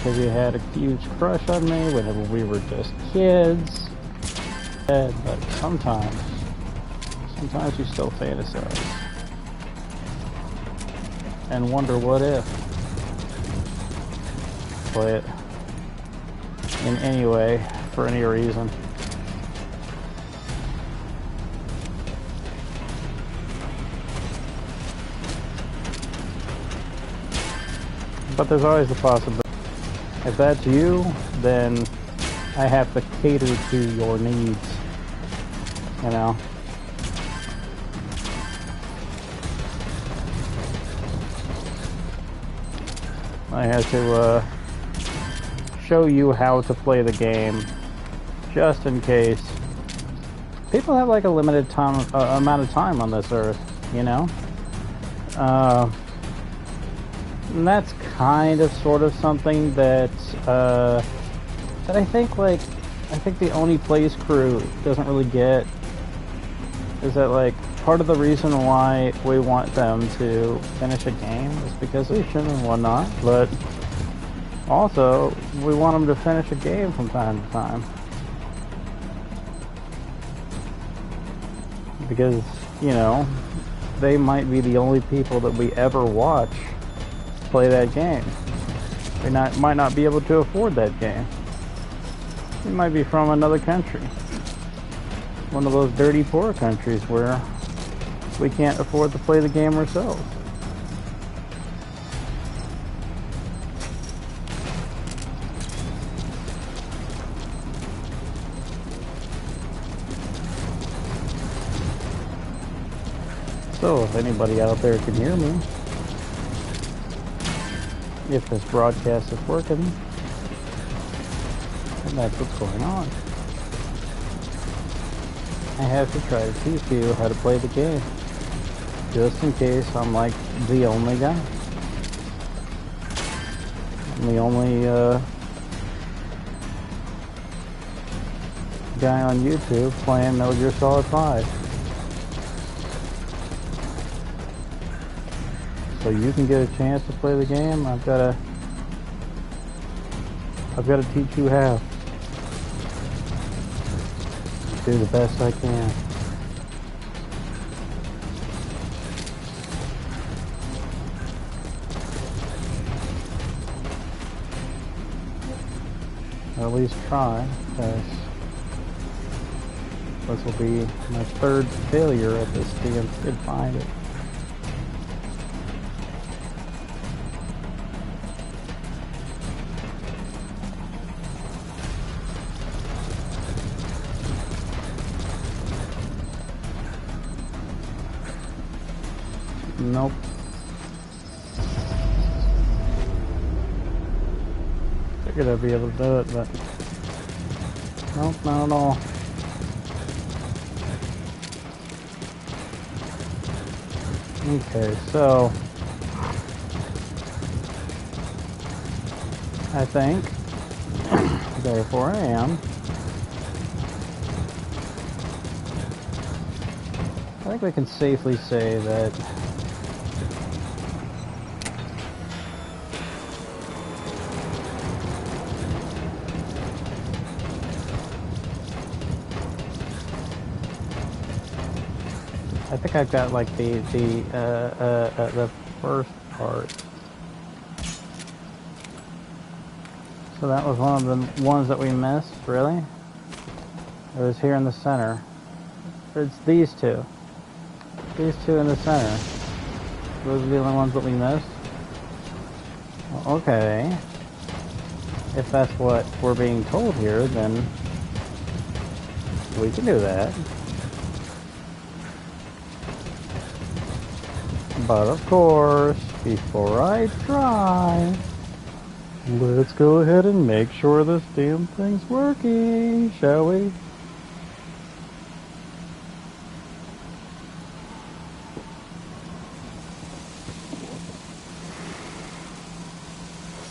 because you had a huge crush on me whenever we were just kids. But sometimes you still fantasize and wonder what if. Play it in any way, for any reason. But there's always the possibility. If that's you, then I have to cater to your needs. You know? I have to show you how to play the game, just in case. People have like a limited time, amount of time on this earth, you know? And that's kind of sort of something that that I think the Only Plays crew doesn't really get, is that like part of the reason why we want them to finish a game is because of vision and whatnot, but also we want them to finish a game from time to time, because, you know, they might be the only people that we ever watch play that game. They might not be able to afford that game. They might be from another country, one of those dirty poor countries where we can't afford to play the game ourselves. So if anybody out there can hear me, if this broadcast is working, and that's what's going on. I have to try to teach you how to play the game, just in case I'm like the only guy. I'm the only guy on YouTube playing Metal Gear Solid 5. So you can get a chance to play the game. I've got to teach you how. Do the best I can. Or at least try, because this will be my third failure at this damn kid find it. Nope. Figured I'd be able to do it, but nope, not at all. Okay, so I think therefore I am. I think we can safely say that I think I've got like the first part. So that was one of the ones that we missed, really? It was here in the center. It's these two. These two in the center. Those are the only ones that we missed? Well, okay. If that's what we're being told here, then we can do that. But of course, before I try, let's go ahead and make sure this damn thing's working, shall we?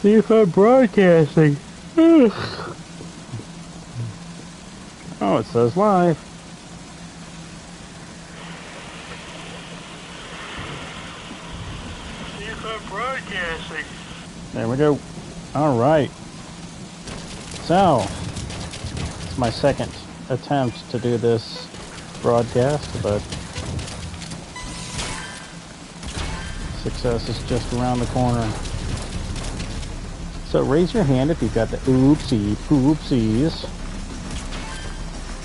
See if I'm broadcasting. Oh, it says live. See if I'm broadcasting. There we go. Alright. So, it's my second attempt to do this broadcast, but success is just around the corner. So raise your hand if you've got the oopsies.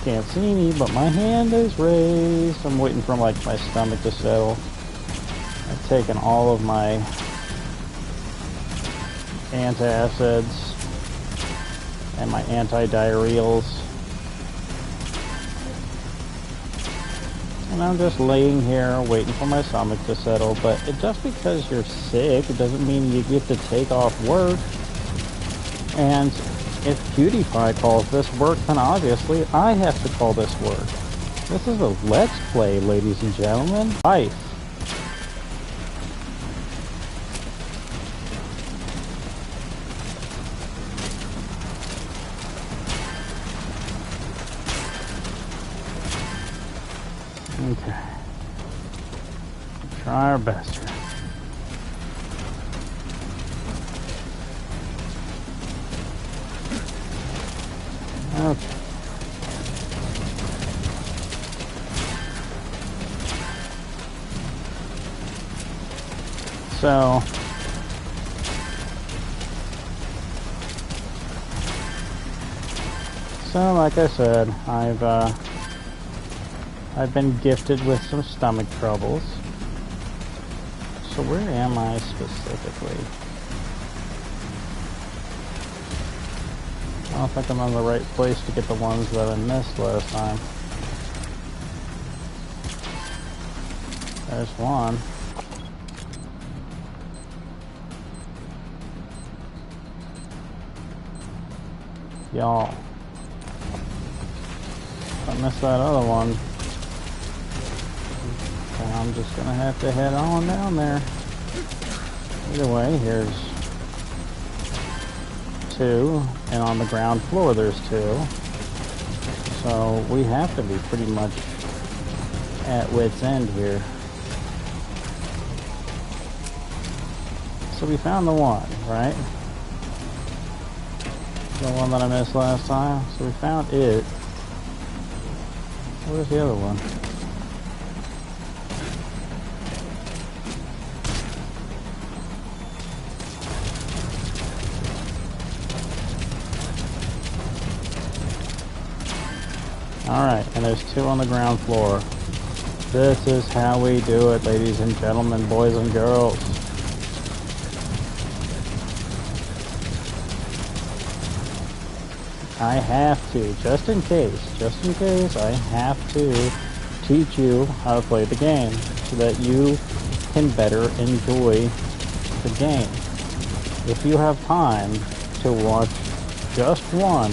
Can't see me, but my hand is raised. I'm waiting for like my stomach to settle. I've taken all of my antacids and my anti-diarrheals. And I'm just laying here waiting for my stomach to settle, but just because you're sick, it doesn't mean you get to take off work. And if PewDiePie calls this work, then obviously I have to call this work. This is a Let's Play, ladies and gentlemen. Life. Okay. Try our best here. Okay. So like I said, I've been gifted with some stomach troubles. So where am I specifically? I don't think I'm in the right place to get the ones that I missed last time. There's one. Y'all. If I missed that other one, then I'm just gonna have to head on down there. Either way, here's two, and on the ground floor there's two. So we have to be pretty much at wit's end here. So we found the one, right? The one that I missed last time. So we found it. Where's the other one? Alright, and there's two on the ground floor. This is how we do it, ladies and gentlemen, boys and girls. I have to, just in case, I have to teach you how to play the game so that you can better enjoy the game. If you have time to watch just one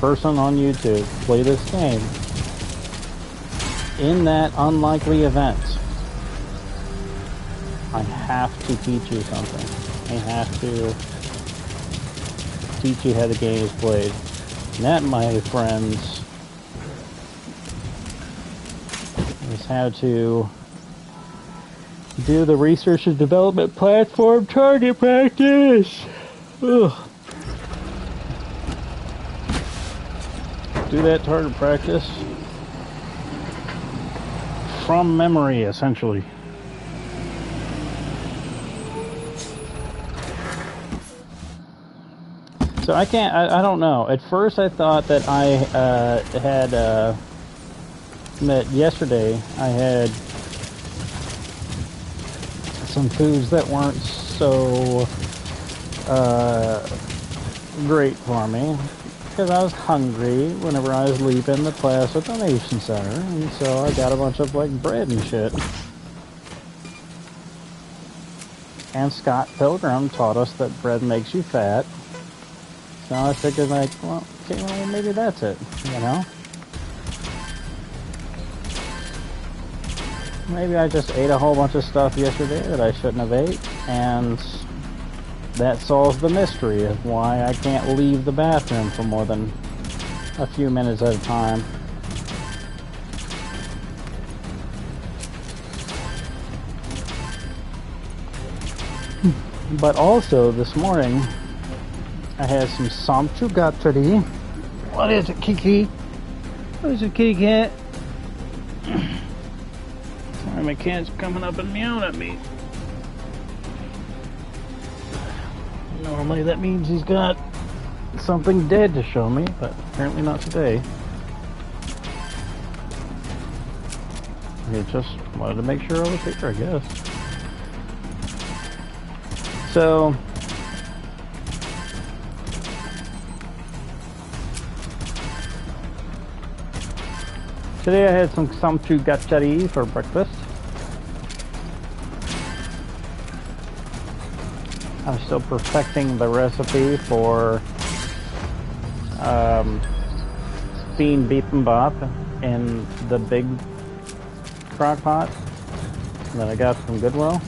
person on YouTube play this game, in that unlikely event, I have to teach you something. I have to teach you how the game is played. And that, my friends, is how to do the research and development platform target practice. Ugh. Do that target practice from memory, essentially. So I don't know. At first I thought that I had, that yesterday I had some foods that weren't so great for me, because I was hungry whenever I was leaving the Plastic Donation Center, and so I got a bunch of like bread and shit. And Scott Pilgrim taught us that bread makes you fat. So I figured, like, well, okay, well, maybe that's it, you know? Maybe I just ate a whole bunch of stuff yesterday that I shouldn't have ate, and that solves the mystery of why I can't leave the bathroom for more than a few minutes at a time. But also, this morning, I had some samchugatari. What is it, Kiki? What is it, kitty cat? Sorry, my cat's coming up and meowing at me. Normally that means he's got something dead to show me, but apparently not today. He just wanted to make sure I was here, I guess. So, today I had some samchugatari for breakfast. I'm still perfecting the recipe for bean bibimbap in the big crock pot that I got from Goodwill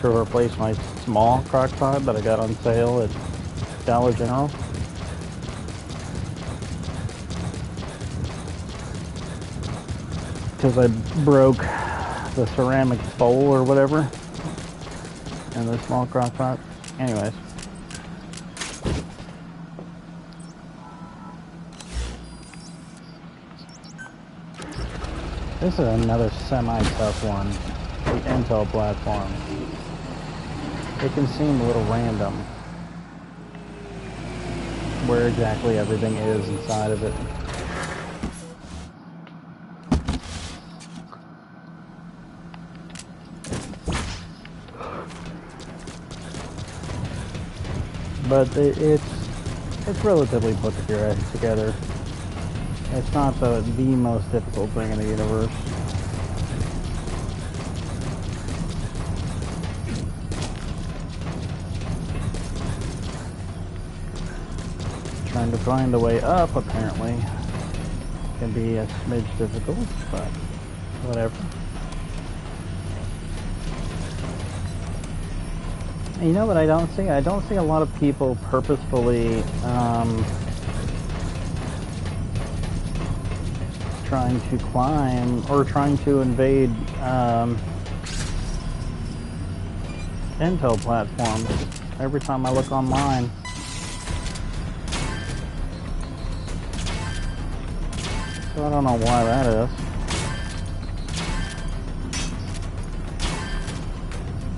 to replace my small crock pot that I got on sale at Dollar General. Because I broke the ceramic bowl or whatever in the small crock pot. Anyways. This is another semi-tough one, the Intel platform. It can seem a little random where exactly everything is inside of it. But it's relatively put together. It's not the most difficult thing in the universe. Trying to find the way up, apparently, can be a smidge difficult, but whatever. You know what I don't see? I don't see a lot of people purposefully trying to climb or trying to invade Intel platforms. Every time I look online, so I don't know why that is.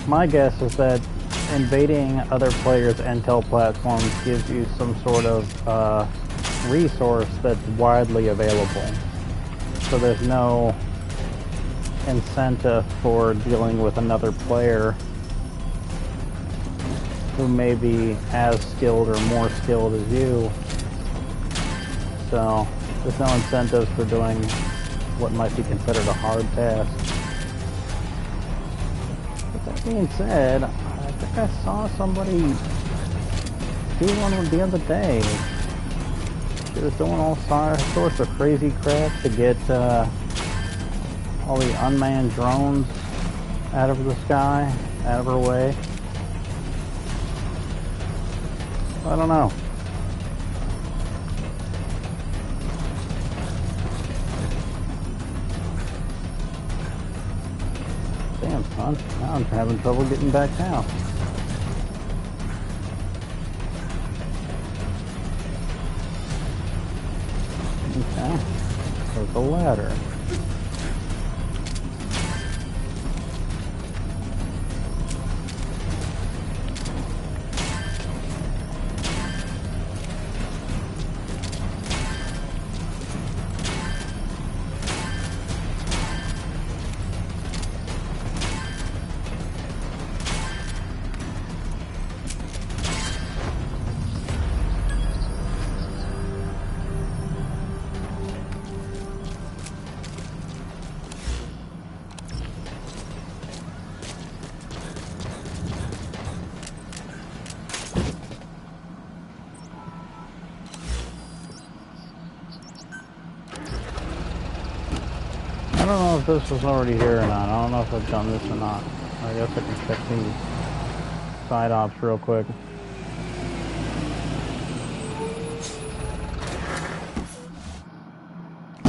My guess is that invading other players' Intel platforms gives you some sort of resource that's widely available. So there's no incentive for dealing with another player who may be as skilled or more skilled as you. So there's no incentives for doing what might be considered a hard task. But that being said, I think I saw somebody do one the other day. She was doing all sorts of crazy crap to get all the unmanned drones out of the sky, out of her way. I don't know. Damn, son. Now I'm having trouble getting back down. Okay. There's the ladder. I don't know if this was already here or not. I don't know if I've done this or not. I guess I can check these side ops real quick.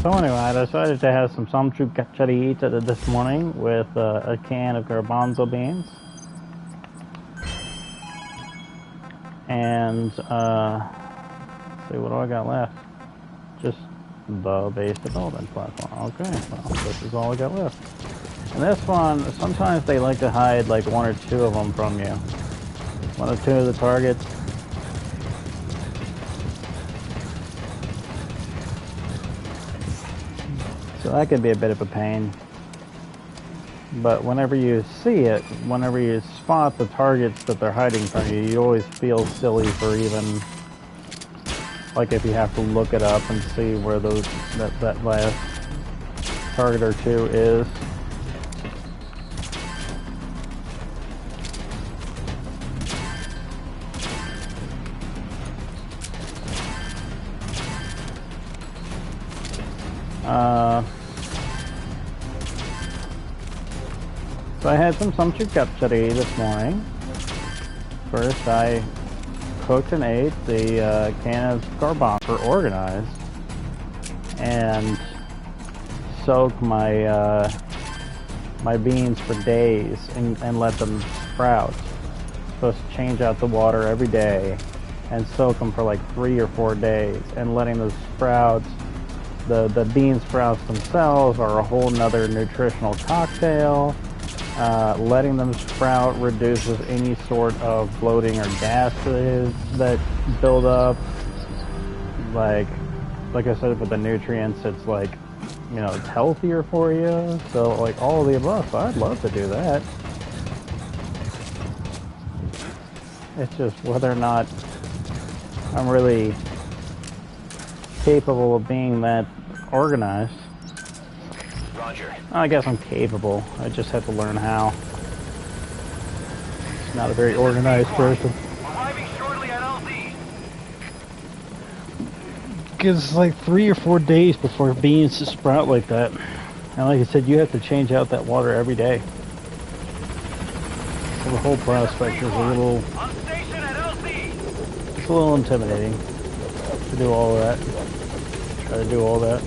So anyway, I decided to have some samchugatari this morning with a can of garbanzo beans and let's see, what do I got left? Just the base development platform. Okay, well, this is all I got left. And this one, sometimes they like to hide like one or two of them from you. One or two of the targets. So that could be a bit of a pain. But whenever you see it, whenever you spot the targets that they're hiding from you, you always feel silly for even, like if you have to look it up and see where that last target or two is. So I had some samchukapchari this morning. First, I cooked and ate the can of garbanzo organized, and soaked my my beans for days and let them sprout. Supposed to change out the water every day and soak them for like 3 or 4 days, and letting those sprouts, the bean sprouts themselves, are a whole nother nutritional cocktail. Letting them sprout reduces any sort of bloating or gases that build up. Like I said, with the nutrients, it's like, you know, it's healthier for you. So like all of the above. So I'd love to do that. It's just whether or not I'm really capable of being that organized. Roger. I guess I'm capable. I just have to learn how. I'm not a very organized person. Arriving shortly at LZ. Because it's like 3 or 4 days before beans sprout like that. And like I said, you have to change out that water every day. So the whole prospect is a little... On station at LZ. It's a little intimidating to do all that. Try to do all that.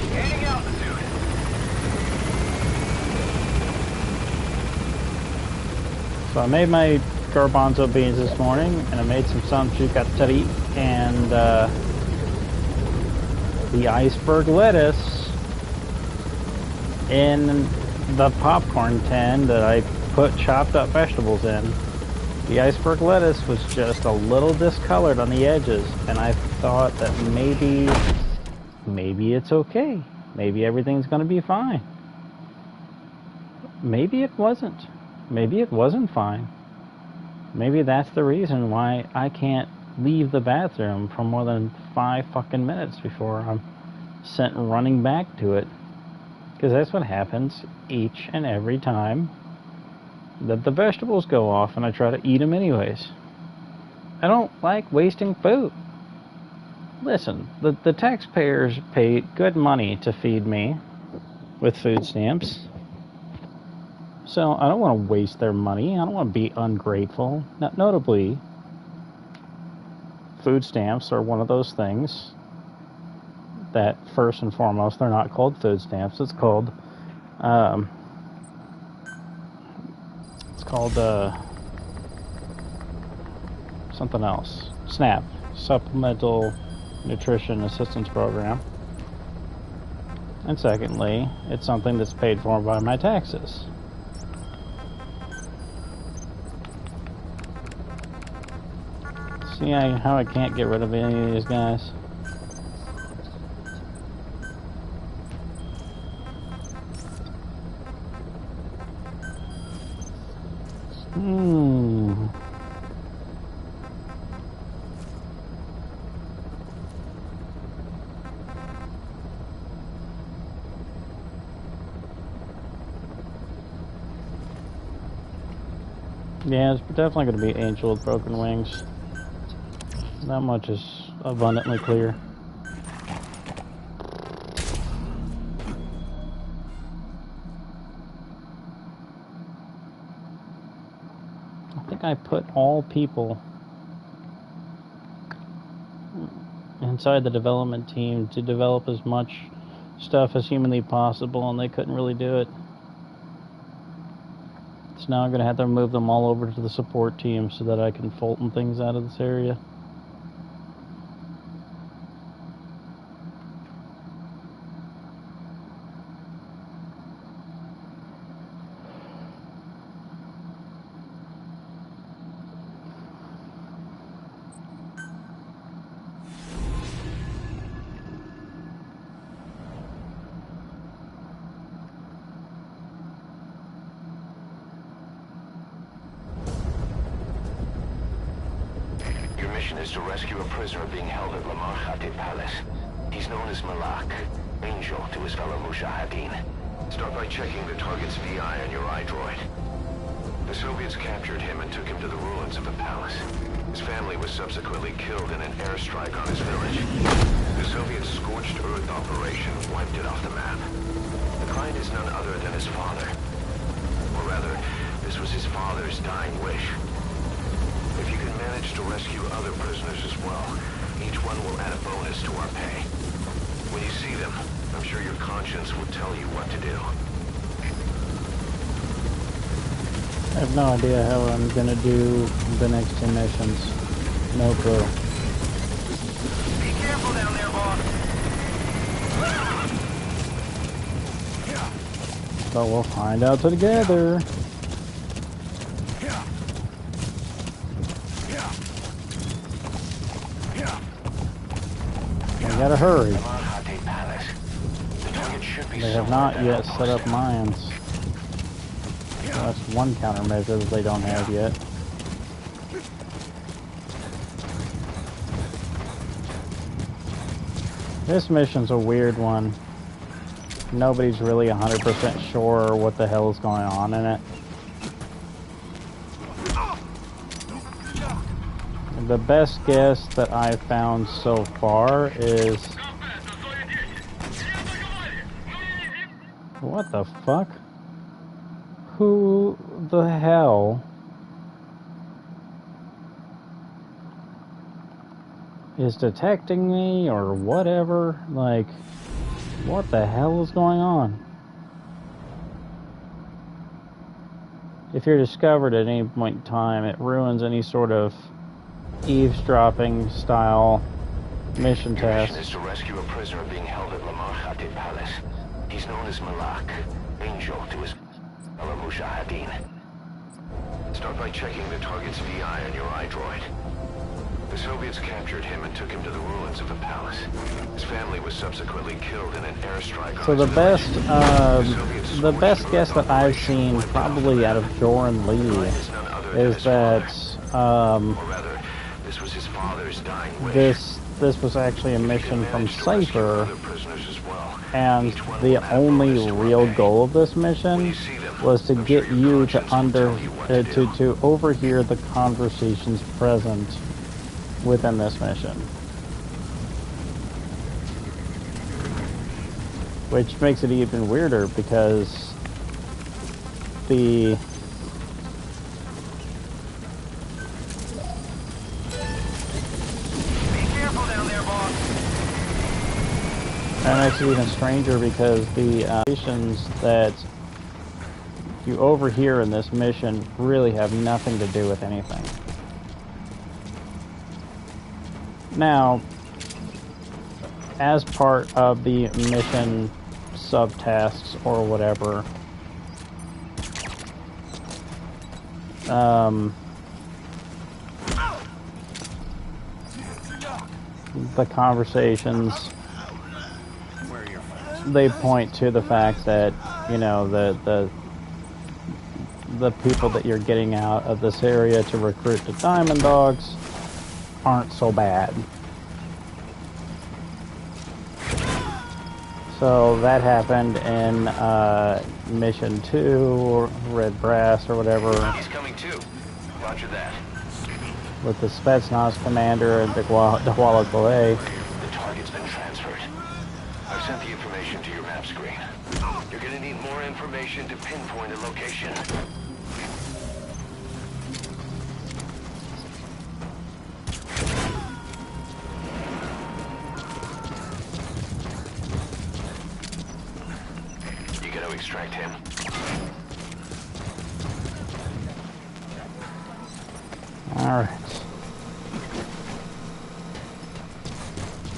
Gaining altitude. So I made my garbanzo beans this morning, and I made some samchukapchari and the iceberg lettuce in the popcorn tin that I put chopped up vegetables in. The iceberg lettuce was just a little discolored on the edges, and I thought that maybe it's okay. Maybe everything's gonna be fine. Maybe it wasn't. Maybe it wasn't fine. Maybe that's the reason why I can't leave the bathroom for more than 5 fucking minutes before I'm sent running back to it. Because that's what happens each and every time that the vegetables go off, and I try to eat them anyways. I don't like wasting food. Listen, the taxpayers pay good money to feed me with food stamps. So I don't want to waste their money. I don't want to be ungrateful. Notably, food stamps are one of those things that, first and foremost, they're not called food stamps. It's called something else. SNAP, Supplemental Nutrition Assistance Program. And secondly, it's something that's paid for by my taxes. See how I can't get rid of any of these guys? Yeah, it's definitely going to be Angel with broken wings. That much is abundantly clear. I think I put all people inside the development team to develop as much stuff as humanly possible, and they couldn't really do it. So now I'm going to have to move them all over to the support team so that I can Fulton things out of this area. Is to rescue a prisoner being held at Lamar Khatib Palace. He's known as Malak, angel to his fellow Mujahideen. Start by checking the target's VI on your iDroid. The Soviets captured him and took him to the ruins of the palace. His family was subsequently killed in an airstrike on his village. The Soviet scorched earth operation wiped it off the map. The client is none other than his father. Or rather, this was his father's dying wish. If you can manage to rescue other prisoners as well, each one will add a bonus to our pay. When you see them, I'm sure your conscience will tell you what to do. I have no idea how I'm gonna do the next 2 missions. No clue. Be careful down there, boss. But we'll find out together. We gotta hurry. They have not yet set up mines. So that's one countermeasure that they don't have yet. This mission's a weird one. Nobody's really 100% sure what the hell is going on in it. The best guess that I've found so far is... What the fuck? Who the hell is detecting me or whatever? Like, what the hell is going on? If you're discovered at any point in time, it ruins any sort of eavesdropping style mission task. Your mission is to rescue a prisoner being held at Lamar Khatib Palace. He's known as Malak, angel to his fellow Mujahideen. Start by checking the target's VI on your iDroid. The Soviets captured him and took him to the ruins of the palace. His family was subsequently killed in an airstrike on So the his best guess that I've seen, probably out of Joran Lee, is that this was his father's dying wish. This was actually a mission from Cypher, and the only real goal of this mission was to get you to to overhear the conversations present within this mission. Which makes it even weirder because the that makes it even stranger because the conversations that you overhear in this mission really have nothing to do with anything. Now, as part of the mission subtasks or whatever, the conversations, they point to the fact that, you know, the people that you're getting out of this area to recruit to Diamond Dogs aren't so bad. So that happened in Mission 2, or Red Brass, or whatever. He's coming too. Roger that. With the Spetsnaz commander and Dawala Ballet. The target's been transferred. I've sent the information to your map screen. You're gonna need more information to pinpoint a location. to extract him. Alright.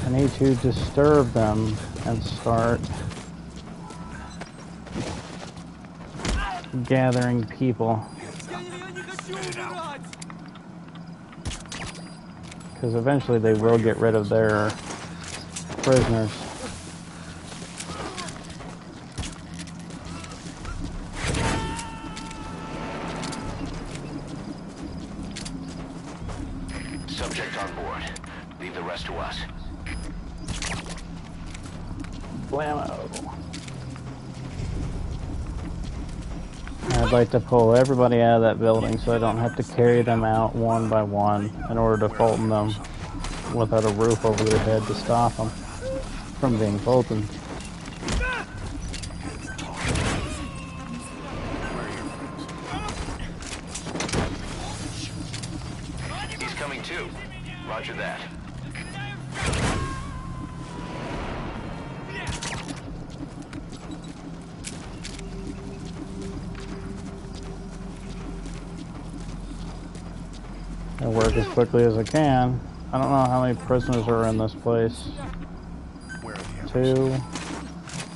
I need to disturb them and start gathering people. Because eventually they will get rid of their prisoners. Subject on board. Leave the rest to us. Blammo. I'd like to pull everybody out of that building so I don't have to carry them out one by one in order to Fulton them without a roof over their head to stop them from being Fultoned. He's coming too. Roger that. I work as quickly as I can. I don't know how many prisoners are in this place. 2,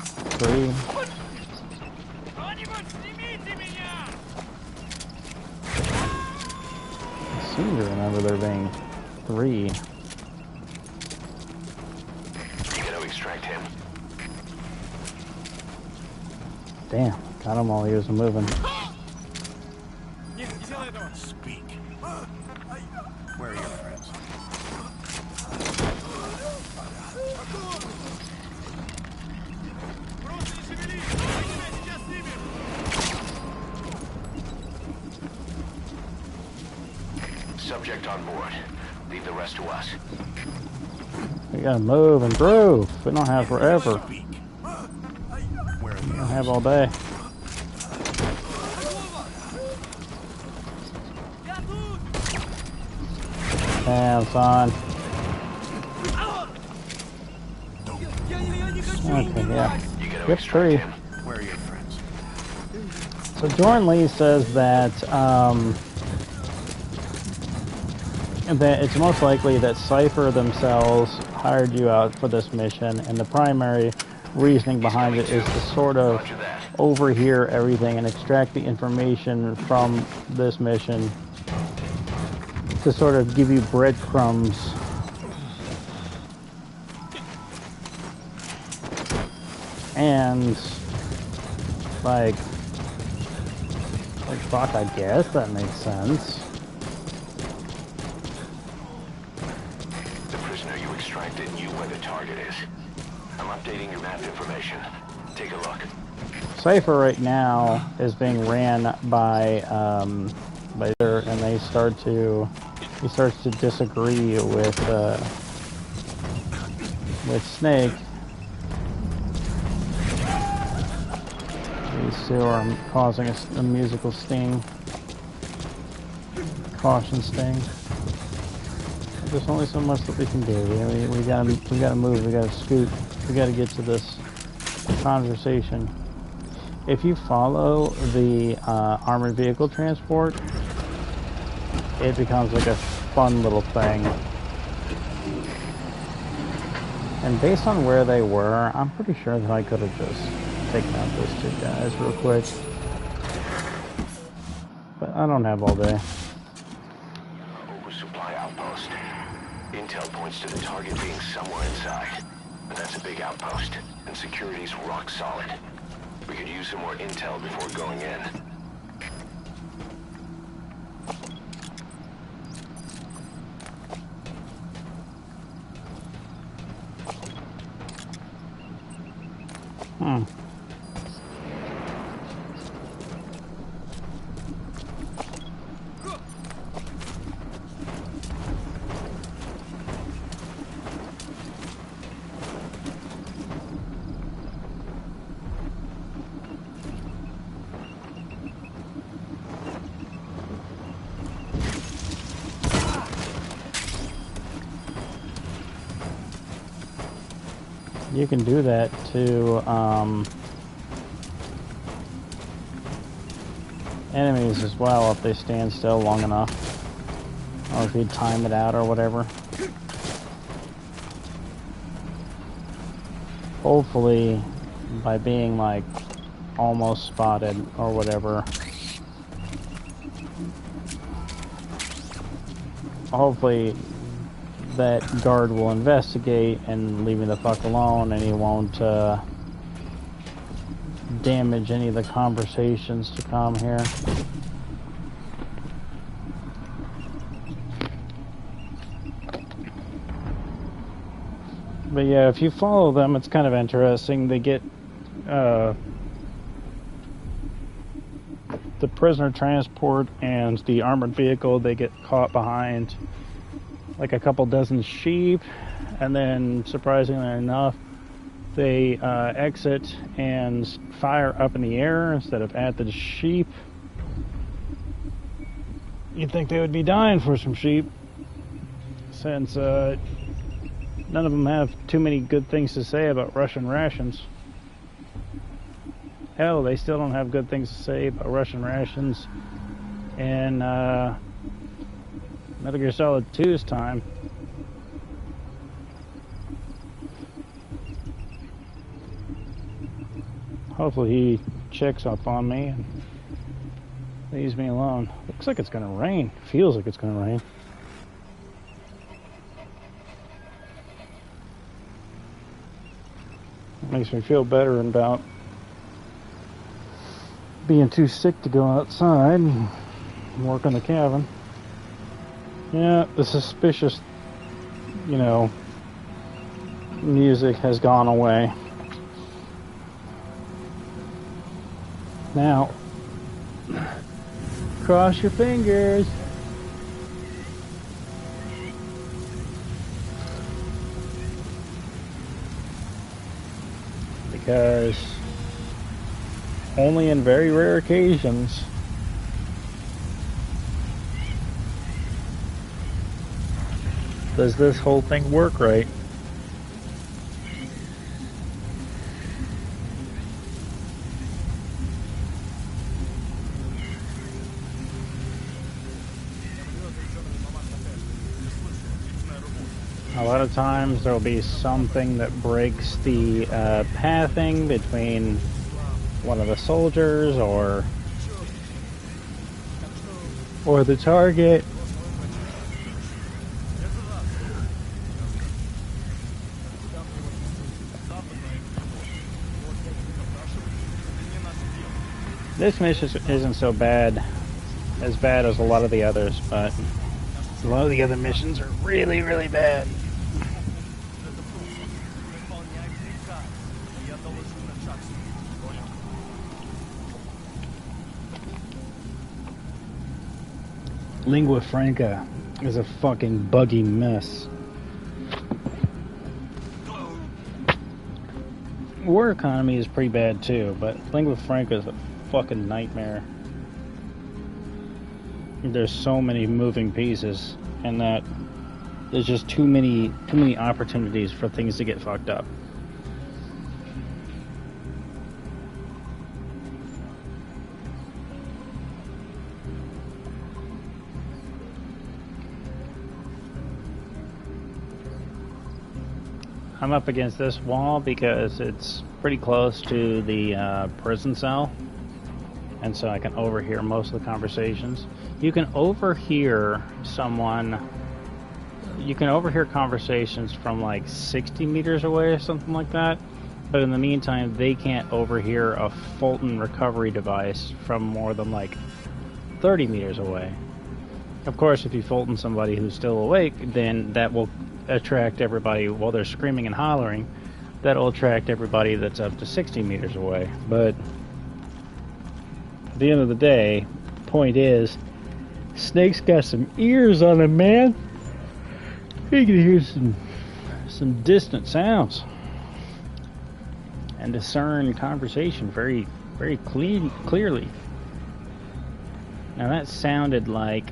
3. I seem to remember there being 3. You gotta extract him. Damn, got them all. He was moving. Speak. Where are your friends? Subject on board. Leave the rest to us. We gotta move and groove. We don't have forever. Speak. We don't have all day. Damn, son. Okay, yeah. You gotta Yep, extract 3. him. Where are your friends? So Jordan Lee says that that it's most likely that Cypher themselves hired you out for this mission, and the primary reasoning behind it is to sort of Roger that. overhear everything and extract the information from this mission to sort of give you breadcrumbs and like fuck, I guess that makes sense. The prisoner you extracted knew where the target is. I'm updating your map information. Take a look. Cypher right now is being ran by her, and he starts to disagree with Snake. These two are causing a musical sting. Caution sting. There's only so much that we can do. We gotta move. We gotta scoot. We gotta get to this conversation. If you follow the armored vehicle transport, it becomes like a fun little thing. And based on where they were, I'm pretty sure that I could have just taken out those 2 guys real quick. But I don't have all day. Oversupply outpost. Intel points to the target being somewhere inside. But that's a big outpost, and security's rock solid. We could use some more intel before going in. You can do that to enemies as well if they stand still long enough. Or if you time it out or whatever. Hopefully, by being like almost spotted or whatever, hopefully that guard will investigate and leave me the fuck alone, and he won't damage any of the conversations to come here. But yeah, if you follow them, it's kind of interesting. They get the prisoner transport and the armored vehicle, they get caught behind like a couple dozen sheep, and then surprisingly enough, they exit and fire up in the air instead of at the sheep. You'd think they would be dying for some sheep, since none of them have too many good things to say about Russian rations. Hell, they still don't have good things to say about Russian rations in Metal Gear Solid 2's time. Hopefully he checks up on me and leaves me alone. Looks like it's gonna rain. Feels like it's gonna rain. Makes me feel better about being too sick to go outside and work in the cabin. Yeah, the suspicious, music has gone away. Now, cross your fingers. Because only in very rare occasions does this whole thing work right. A lot of times there will be something that breaks the pathing between one of the soldiers or the target. This mission isn't so bad, as bad as a lot of the others, but a lot of the other missions are really, really bad. Lingua Franca is a fucking buggy mess. War economy is pretty bad too, but Lingua Franca is a fucking nightmare. There's so many moving pieces, and that there's just too many opportunities for things to get fucked up. I'm up against this wall because it's pretty close to the prison cell, and so I can overhear most of the conversations. You can overhear conversations from like 60 meters away or something like that, but in the meantime they can't overhear a Fulton recovery device from more than like 30 meters away. Of course, if you Fulton somebody who's still awake, then that will attract everybody while they're screaming and hollering. That'll attract everybody that's up to 60 meters away. But at the end of the day, point is, Snake's got some ears on him, man. He can hear some distant sounds and discern conversation very, very clearly. Now that sounded like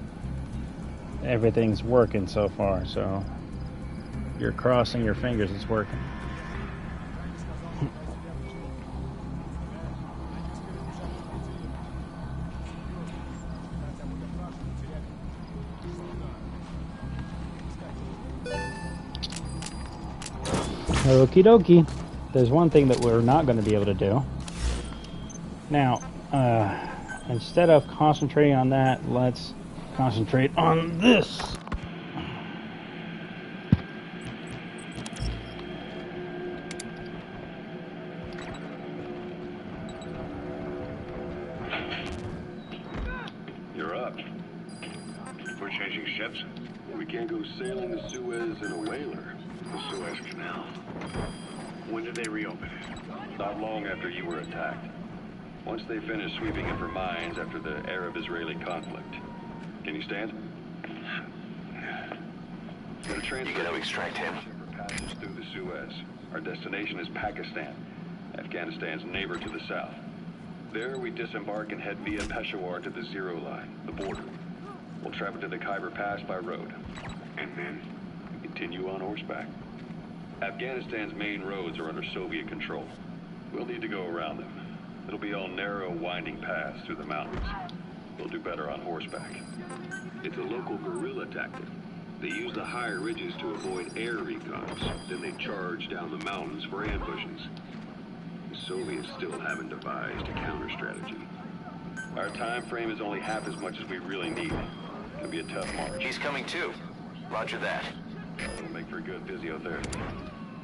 everything's working so far, so you're crossing your fingers it's working. Okie dokie. There's one thing that we're not going to be able to do. Now, instead of concentrating on that, let's concentrate on this. You're up. We're changing ships. We can't go sailing the Suez in a whaler. The Suez Canal. When did they reopen it? Not long after you were attacked. Once they finished sweeping it for mines after the Arab-Israeli conflict. Can you stand? You gotta extract him. Passes through the Suez. Our destination is Pakistan, Afghanistan's neighbor to the south. There we disembark and head via Peshawar to the Zero Line, the border. We'll travel to the Khyber Pass by road. And then? Continue on horseback. Afghanistan's main roads are under Soviet control. We'll need to go around them. It'll be all narrow, winding paths through the mountains. We'll do better on horseback. It's a local guerrilla tactic. They use the higher ridges to avoid air recons. Then they charge down the mountains for ambushes. The Soviets still haven't devised a counter-strategy. Our time frame is only half as much as we really need. It'll be a tough march. He's coming too. Roger that. It'll make for good physiotherapy.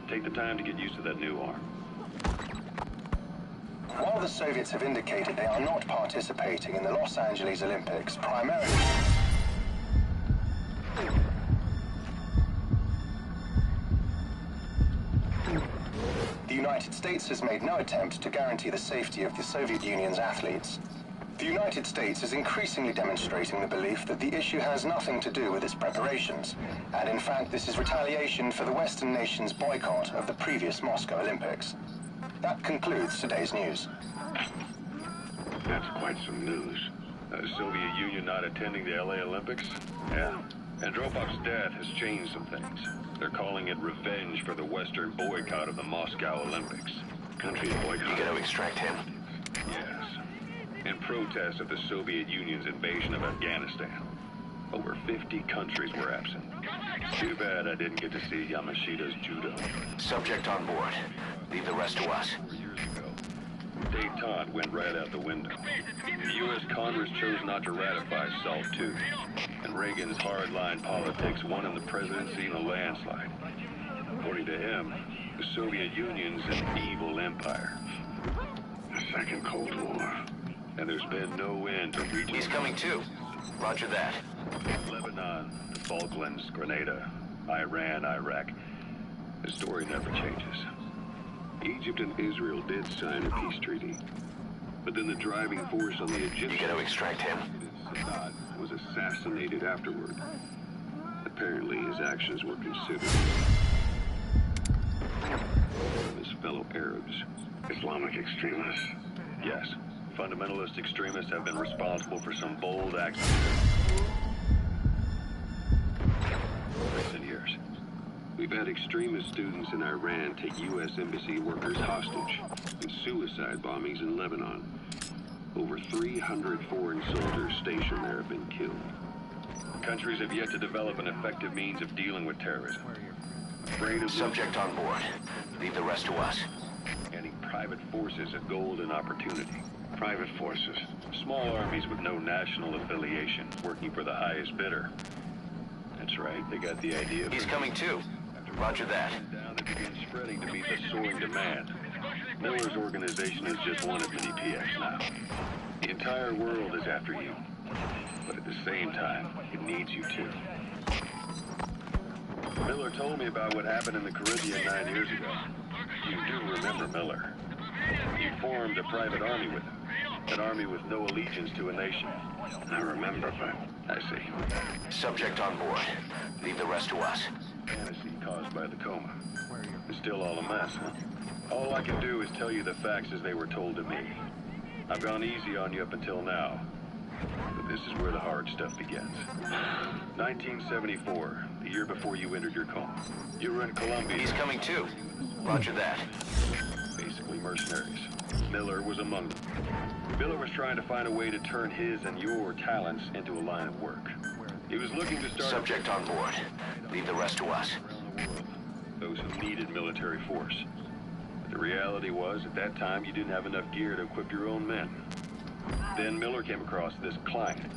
Take the time to get used to that new arm. While the Soviets have indicated they are not participating in the Los Angeles Olympics, primarily... The United States has made no attempt to guarantee the safety of the Soviet Union's athletes. The United States is increasingly demonstrating the belief that the issue has nothing to do with its preparations, and in fact this is retaliation for the Western nations' boycott of the previous Moscow Olympics. That concludes today's news. That's quite some news. The Soviet Union not attending the LA Olympics? Yeah. Andropov's death has changed some things. They're calling it revenge for the Western boycott of the Moscow Olympics. Country's boycott. You gotta extract him. Yes. In protest of the Soviet Union's invasion of Afghanistan. Over 50 countries were absent. Too bad I didn't get to see Yamashita's judo. Subject on board. Leave the rest to us. 4 years ago, détente went right out the window. The U.S. Congress chose not to ratify SALT II, and Reagan's hardline politics won him the presidency in a landslide. According to him, the Soviet Union's an evil empire. The Second Cold War. And there's been no end to regional... He's coming too. Roger that. Lebanon, the Falklands, Grenada, Iran, Iraq. The story never changes. Egypt and Israel did sign a peace treaty. But then the driving force on the You Egyptian... gotta extract him. Sadat was assassinated afterward. Apparently his actions were considered of his fellow Arabs. Islamic extremists. Yes, fundamentalist extremists have been responsible for some bold acts in recent years. We've had extremist students in Iran take U.S. embassy workers hostage and suicide bombings in Lebanon. Over 300 foreign soldiers stationed there have been killed. Countries have yet to develop an effective means of dealing with terrorism. Afraid of Subject on board. Leave the rest to us. handing private forces a golden opportunity. Private forces. Small armies with no national affiliation, working for the highest bidder. That's right, they got the idea. He's coming too. Roger that. Down, they begin spreading to meet the soaring demand. Miller's organization has just one as many PX now. The entire world is after you. But at the same time, it needs you too. Miller told me about what happened in the Caribbean 9 years ago. You do remember Miller. You formed a private army with him. An army with no allegiance to a nation. I remember, but... I see. Subject on board. Leave the rest to us. Fantasy caused by the coma. It's still all a mess, huh? All I can do is tell you the facts as they were told to me. I've gone easy on you up until now. But this is where the hard stuff begins. 1974, the year before you entered your coma. You were in Colombia. He's coming too. Roger that. Basically mercenaries. Miller was among them. Miller was trying to find a way to turn his and your talents into a line of work. He was looking to start... Subject on board. Leave the rest to us. around the world. those who needed military force. But the reality was, at that time, you didn't have enough gear to equip your own men. Then Miller came across this client.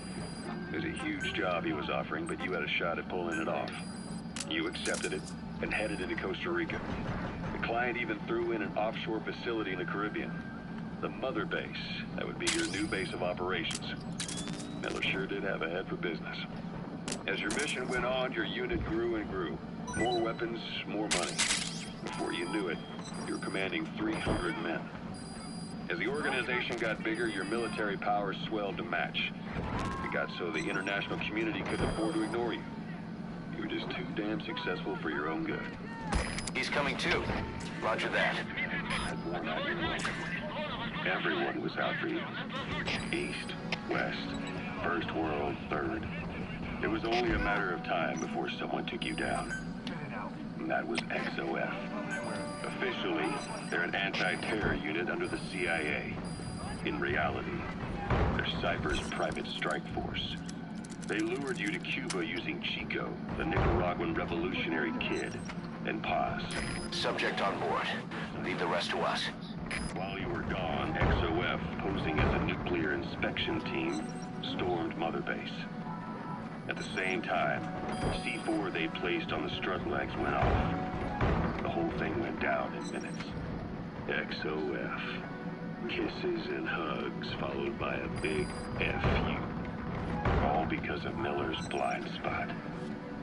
It was a huge job he was offering, but you had a shot at pulling it off. You accepted it and headed into Costa Rica. The client even threw in an offshore facility in the Caribbean. The mother base. That would be your new base of operations. Miller sure did have a head for business. As your mission went on, your unit grew and grew. More weapons, more money. Before you knew it, you were commanding 300 men. As the organization got bigger, your military powers swelled to match. It got so the international community couldn't afford to ignore you. You were just too damn successful for your own good. He's coming too. Roger that. Everyone was out for you. East, West, First World, Third. It was only a matter of time before someone took you down. And that was XOF. Officially, they're an anti-terror unit under the CIA. In reality, they're Cypher's private strike force. They lured you to Cuba using Chico, the Nicaraguan revolutionary kid, and Paz. Subject on board. Leave the rest to us. While you were gone, XOF, posing as a nuclear inspection team, stormed Mother Base. At the same time, C4 they placed on the strut legs went off. The whole thing went down in minutes. XOF. Kisses and hugs, followed by a big F you. All because of Miller's blind spot.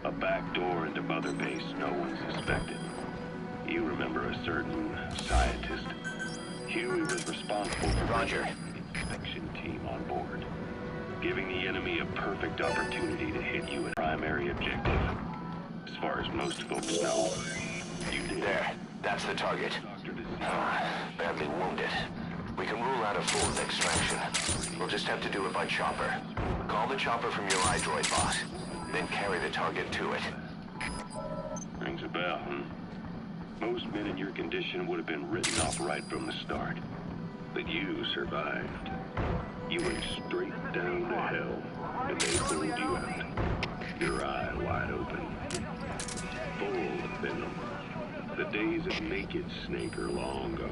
A back door into Mother Base no one suspected. You remember a certain scientist. Huey was responsible for Roger. the inspection team on board, giving the enemy a perfect opportunity to hit you at primary objective. As far as most folks know, you did. There. That's the target. Badly wounded. We can rule out a full extraction. We'll just have to do it by chopper. Call the chopper from your iDroid, boss. Then carry the target to it. Rings a bell, huh? Most men in your condition would have been written off right from the start. But you survived. You went straight down to hell, and they pulled you out. Your eye wide open. Full of venom. The days of naked Snake are long gone.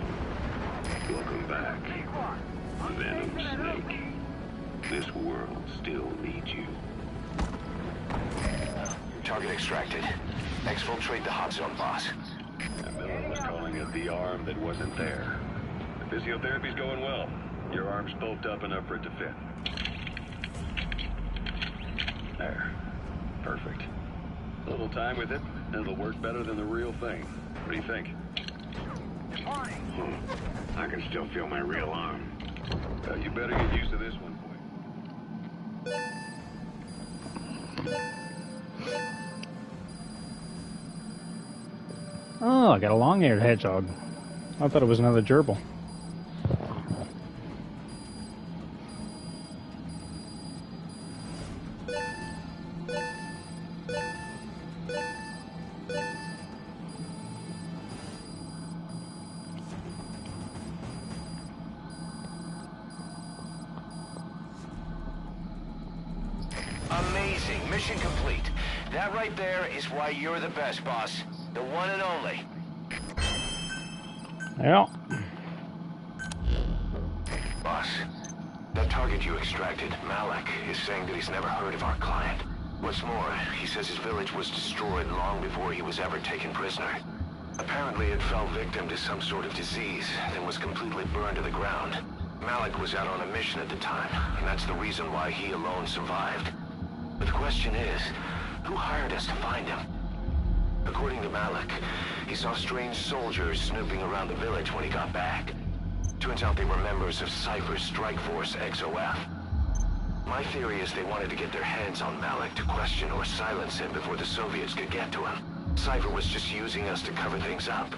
Welcome back, Venom Snake. This world still needs you. Target extracted. Exfiltrate the hot zone, boss. And Miller was calling it the arm that wasn't there. The physiotherapy's going well. Your arm's bulked up enough for it to fit. There. Perfect. A little time with it, and it'll work better than the real thing. What do you think? I can still feel my real arm. You better get used to this one, boy. Oh, I got a long-eared hedgehog. I thought it was another gerbil. Amazing. Mission complete. That right there is why you're the best, boss. The one and only. Yeah. Boss, that target you extracted, Malik, is saying that he's never heard of our client. What's more, he says his village was destroyed long before he was ever taken prisoner. Apparently it fell victim to some sort of disease, then was completely burned to the ground. Malik was out on a mission at the time, and that's the reason why he alone survived. But the question is, who hired us to find him? According to Malik, he saw strange soldiers snooping around the village when he got back. Turns out they were members of Cypher's strike force, XOF. My theory is they wanted to get their hands on Malik to question or silence him before the Soviets could get to him. Cypher was just using us to cover things up.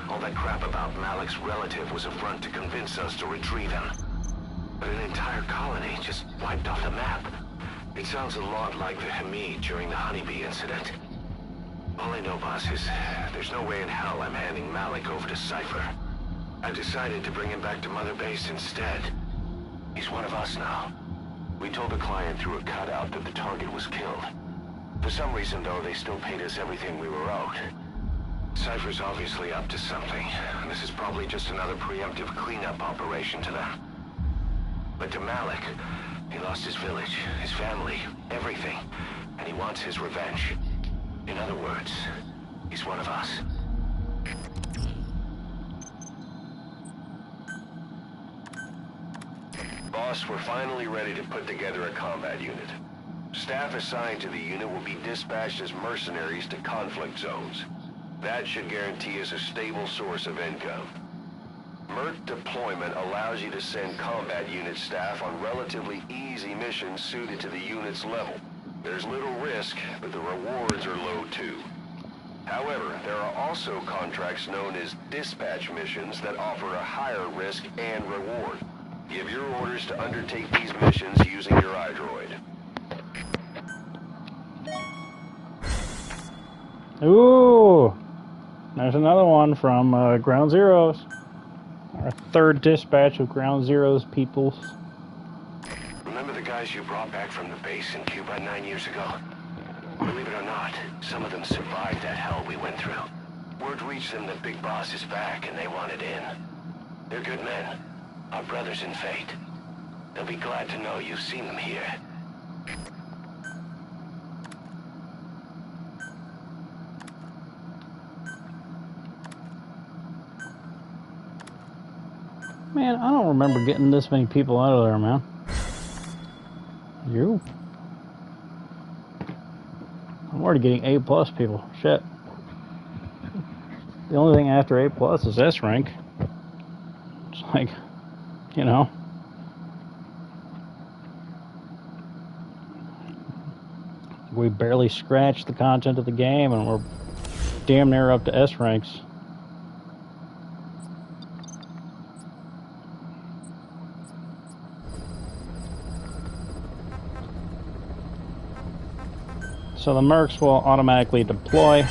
All that crap about Malik's relative was a front to convince us to retrieve him. But an entire colony just wiped off the map. It sounds a lot like the Hamid during the Honeybee incident. All I know, boss, is there's no way in hell I'm handing Malik over to Cypher. I decided to bring him back to Mother Base instead. He's one of us now. We told the client through a cutout that the target was killed. For some reason, though, they still paid us everything we were owed. Cypher's obviously up to something. This is probably just another preemptive cleanup operation to them. But to Malik, he lost his village, his family, everything. And he wants his revenge. In other words, he's one of us. Boss, we're finally ready to put together a combat unit. Staff assigned to the unit will be dispatched as mercenaries to conflict zones. That should guarantee us a stable source of income. MERT deployment allows you to send combat unit staff on relatively easy missions suited to the unit's level. There's little risk, but the rewards are low too. However, there are also contracts known as dispatch missions that offer a higher risk and reward. Give your orders to undertake these missions using your iDroid. Ooh! There's another one from Ground Zeroes. Our third dispatch of Ground Zeroes peoples. Remember the guys you brought back from the base in Cuba 9 years ago? Believe it or not, some of them survived that hell we went through. Word reached them that Big Boss is back and they wanted in. They're good men. Our brothers in fate. They'll be glad to know you've seen them here. Man, I don't remember getting this many people out of there, man. You? I'm already getting A+ people. Shit. The only thing after A+ is S rank. It's like, you know. We barely scratched the content of the game and we're damn near up to S ranks. So the mercs will automatically deploy.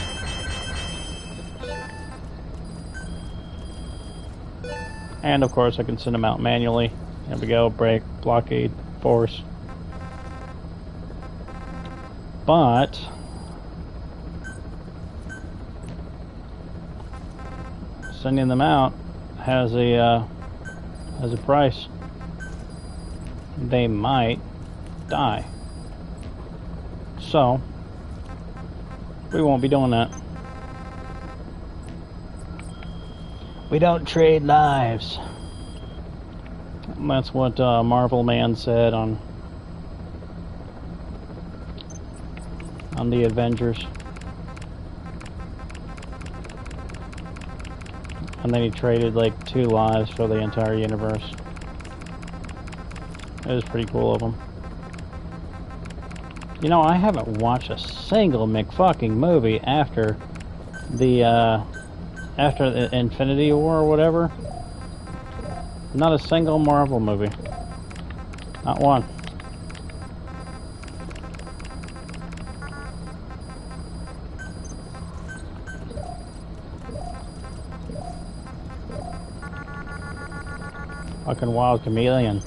And of course I can send them out manually. There we go, break, blockade, force. But sending them out has a price. They might die. So we won't be doing that. We don't trade lives. That's what Marvel Man said on the Avengers. And then he traded like 2 lives for the entire universe. It was pretty cool of him. You know, I haven't watched a single McFucking movie after the Infinity War or whatever. Not a single Marvel movie. Not one. Fucking wild chameleon.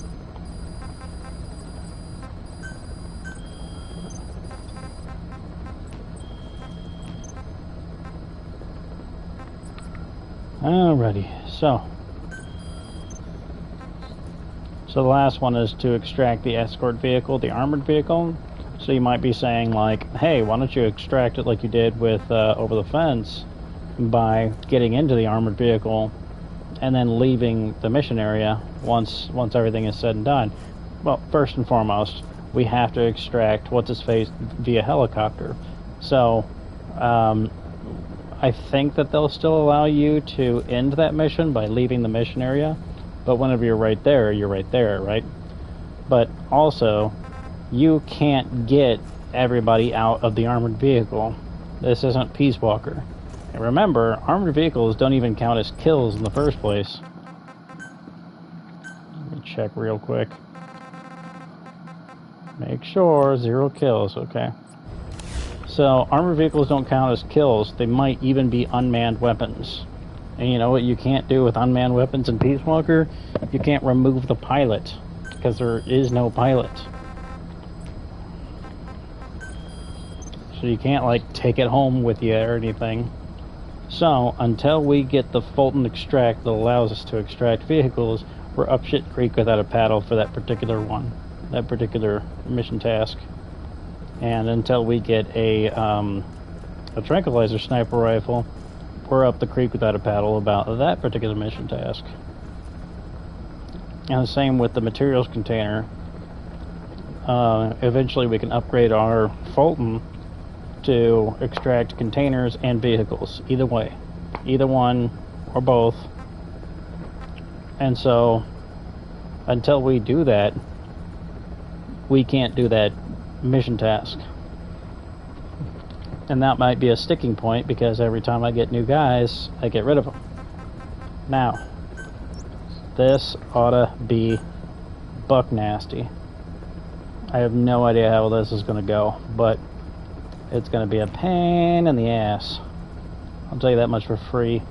Alrighty, so the last one is to extract the escort vehicle, the armored vehicle. So you might be saying like, hey, why don't you extract it like you did with Over the Fence by getting into the armored vehicle and then leaving the mission area once everything is said and done. Well, first and foremost, we have to extract what's-his-face via helicopter. So I think that they'll still allow you to end that mission by leaving the mission area, but whenever you're right there, right? But also, you can't get everybody out of the armored vehicle. This isn't Peace Walker. And remember, armored vehicles don't even count as kills in the first place. Let me check real quick. Make sure, 0 kills, okay. So, armored vehicles don't count as kills. They might even be unmanned weapons. And you know what you can't do with unmanned weapons in Peace Walker? You can't remove the pilot, because there is no pilot. So you can't, like, take it home with you or anything. So, until we get the Fulton extract that allows us to extract vehicles, we're up shit creek without a paddle for that particular one, that particular mission task. And until we get a tranquilizer sniper rifle, we're up the creek without a paddle about that particular mission task. And the same with the materials container. Eventually we can upgrade our Fulton to extract containers and vehicles. Either way. Either one or both. And so, until we do that, we can't do that mission task. And that might be a sticking point, because every time I get new guys, I get rid of them. Now, this oughta be buck nasty. I have no idea how this is going to go, but it's going to be a pain in the ass. I'll tell you that much for free.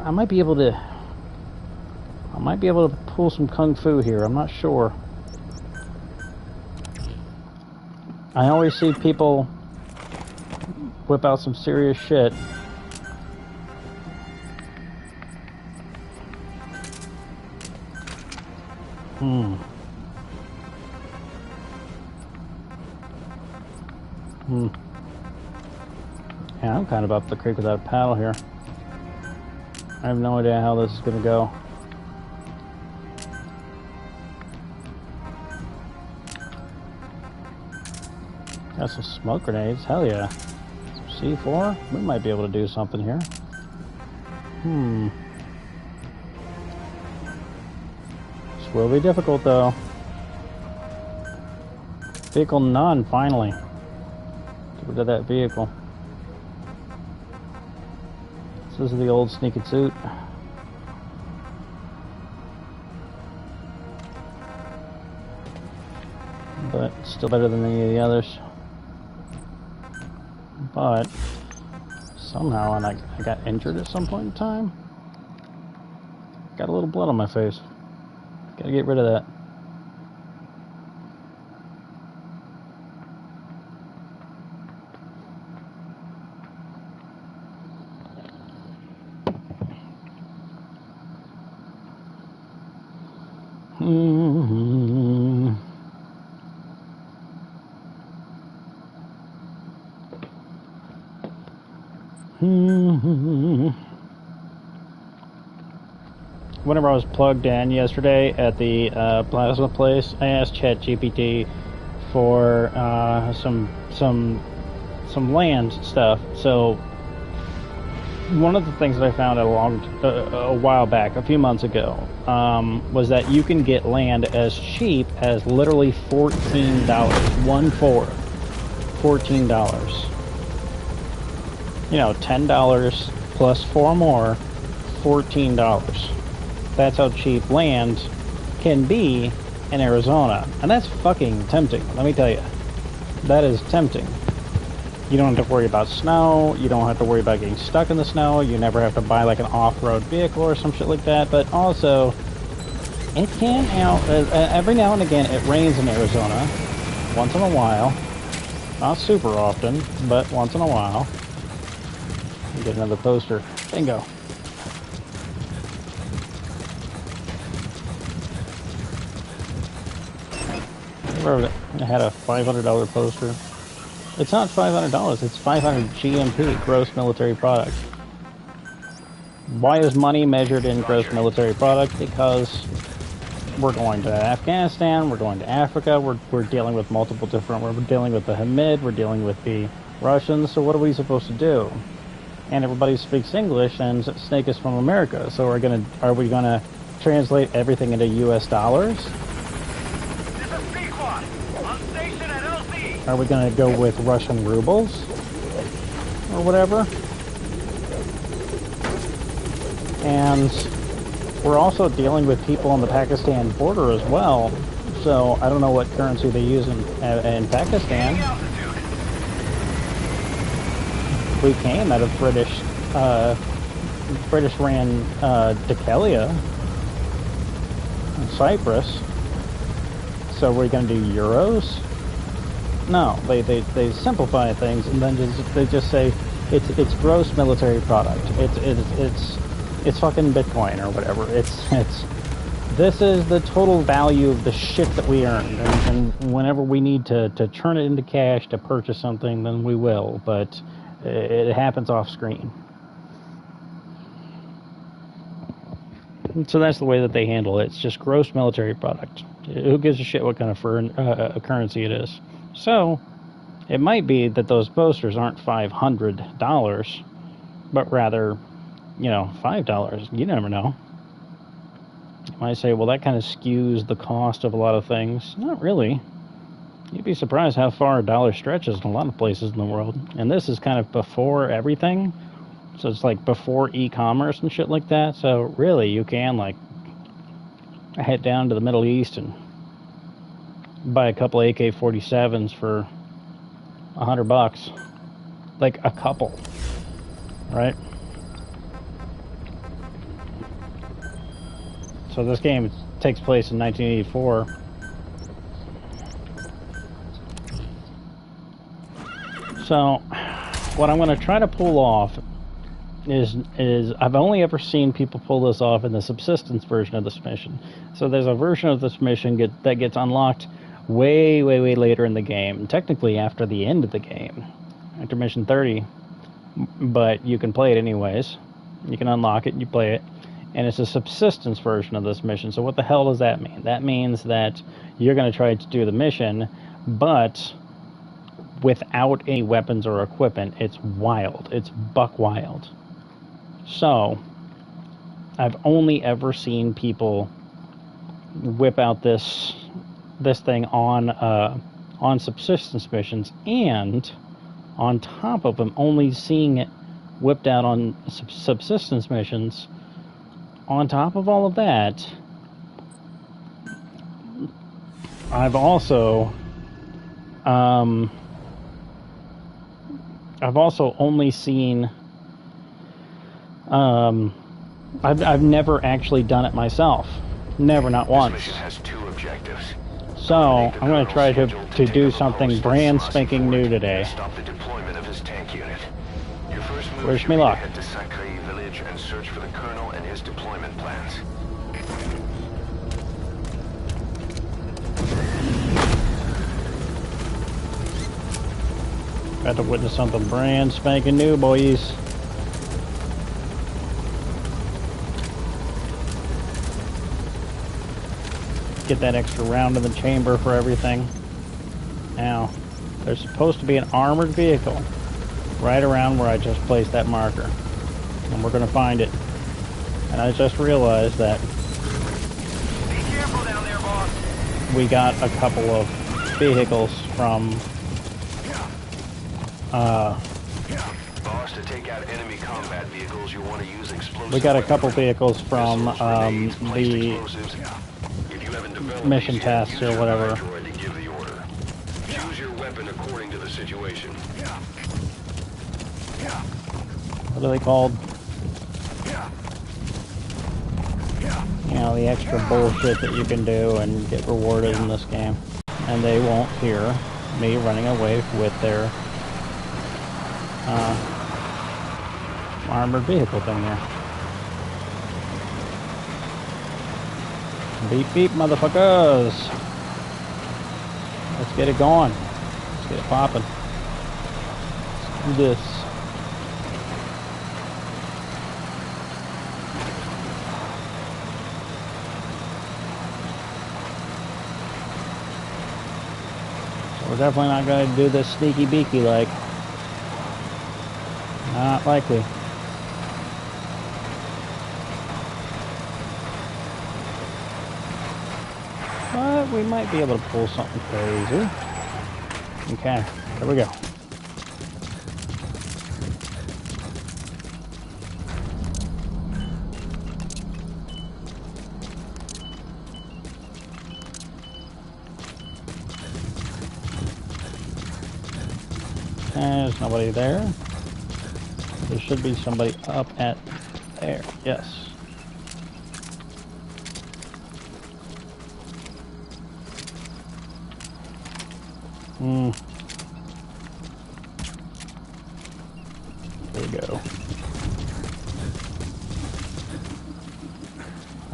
I might be able to pull some kung fu here. I'm not sure. I always see people whip out some serious shit. Yeah, I'm kind of up the creek without a paddle here. I have no idea how this is going to go. Got some smoke grenades, hell yeah. C4? We might be able to do something here. This will be difficult though. Vehicle none, finally. Get rid of that vehicle. This is the old sneaky suit. But still better than any of the others. But somehow, and I got injured at some point in time. Got a little blood on my face. Gotta get rid of that. Whenever I was plugged in yesterday at the plasma place, I asked ChatGPT for some land stuff. So one of the things that I found a while back, a few months ago, was that you can get land as cheap as literally $14. $14. You know, $10 plus 4 more, $14. That's how cheap land can be in Arizona. And that's fucking tempting, let me tell you. That is tempting. You don't have to worry about snow, you don't have to worry about getting stuck in the snow, you never have to buy like an off-road vehicle or some shit like that, but also, it can, you know, every now and again it rains in Arizona, once in a while. Not super often, but once in a while. Get another poster. Bingo. I had a $500 poster. It's not $500, it's 500 GMP, gross military product. Why is money measured in gross military product? Because we're going to Afghanistan, we're going to Africa, we're dealing with multiple different, we're dealing with the Hamid, we're dealing with the Russians, so what are we supposed to do? And everybody speaks English, and Snake is from America, so are we gonna translate everything into US dollars? Are we gonna go with Russian rubles? Or whatever? And we're also dealing with people on the Pakistan border as well, so I don't know what currency they use in Pakistan. We came out of British ran Decalia in Cyprus. So we're going to do euros? No, they simplify things and then they just say it's gross military product. It's fucking Bitcoin or whatever. This is the total value of the shit that we earned, and whenever we need to turn it into cash to purchase something, then we will, but it happens off screen. So that's the way that they handle it. It's just gross military product. Who gives a shit what kind of currency it is? So it might be that those posters aren't $500, but rather, $5. You never know. You might say, well, that kind of skews the cost of a lot of things. Not really. You'd be surprised how far a dollar stretches in a lot of places in the world. And this is kind of before everything. So it's like before e-commerce and shit like that. So really, you can like head down to the Middle East and buy a couple AK-47s for $100. Like a couple. Right? So this game takes place in 1984. So what I'm going to try to pull off is I've only ever seen people pull this off in the subsistence version of this mission. So there's a version of this mission that gets unlocked way later in the game. Technically after the end of the game. After mission 30. But you can play it anyways. You can unlock it and you play it. And it's a subsistence version of this mission. So what the hell does that mean? That means that you're going to try to do the mission, but without any weapons or equipment. It's wild. It's buck wild. So I've only ever seen people whip out this thing on subsistence missions, and on top of them, only seeing it whipped out on subsistence missions. On top of all of that, I've also only seen I've never actually done it myself. Never, not once. This mission has two objectives. So I'm going to try to do something brand spanking new today. Stop the deployment of his tank unit. Your first move Where's should be to Milak? head to Sakai village and search for the colonel and his deployment plans. Got to witness something brand spanking new, boys. Get that extra round in the chamber for everything. Now, there's supposed to be an armored vehicle right around where I just placed that marker. And we're going to find it. And I just realized that Be careful down there, boss. we got a couple of vehicles from Boss, to take out enemy combat vehicles, you want to use explosive. we got a couple vehicles from Missiles, grenades, placed the explosives. If you haven't developed mission these yet, tasks use or your whatever. droid to give the order. Choose your weapon according to the situation. what are they called? You know, the extra bullshit that you can do and get rewarded in this game. And they won't hear me running away with their armored vehicle thing here. Beep beep, motherfuckers. Let's get it going. Let's get it popping. Let's do this. So we're definitely not going to do this sneaky beaky like. Not likely. But we might be able to pull something crazy. Okay, here we go. There's nobody there. There should be somebody up at there. Yes.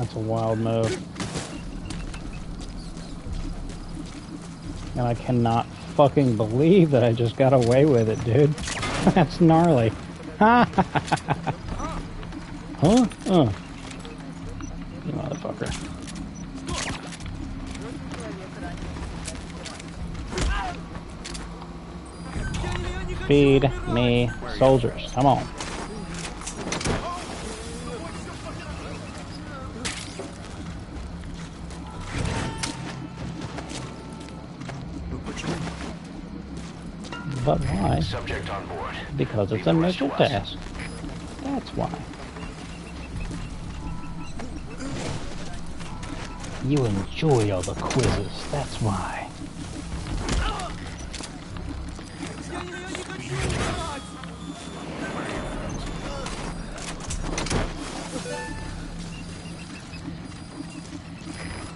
That's a wild move. And I cannot fucking believe that I just got away with it, dude. That's gnarly. Huh? You motherfucker. Feed me soldiers. Come on. But why? Subject on board. Because it's a mission task. That's why. You enjoy all the quizzes. That's why.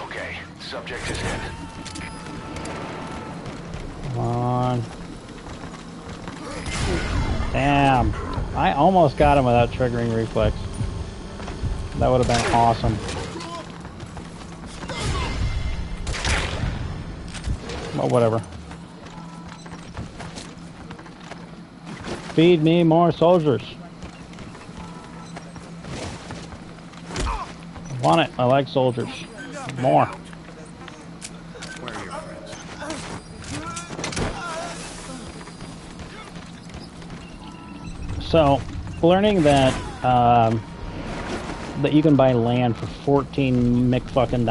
Okay, subject is in. Come on. Damn. I almost got him without triggering reflex. That would have been awesome. Well, whatever. Feed me more soldiers. I want it. I like soldiers. More. So, learning that that you can buy land for $14 McFucking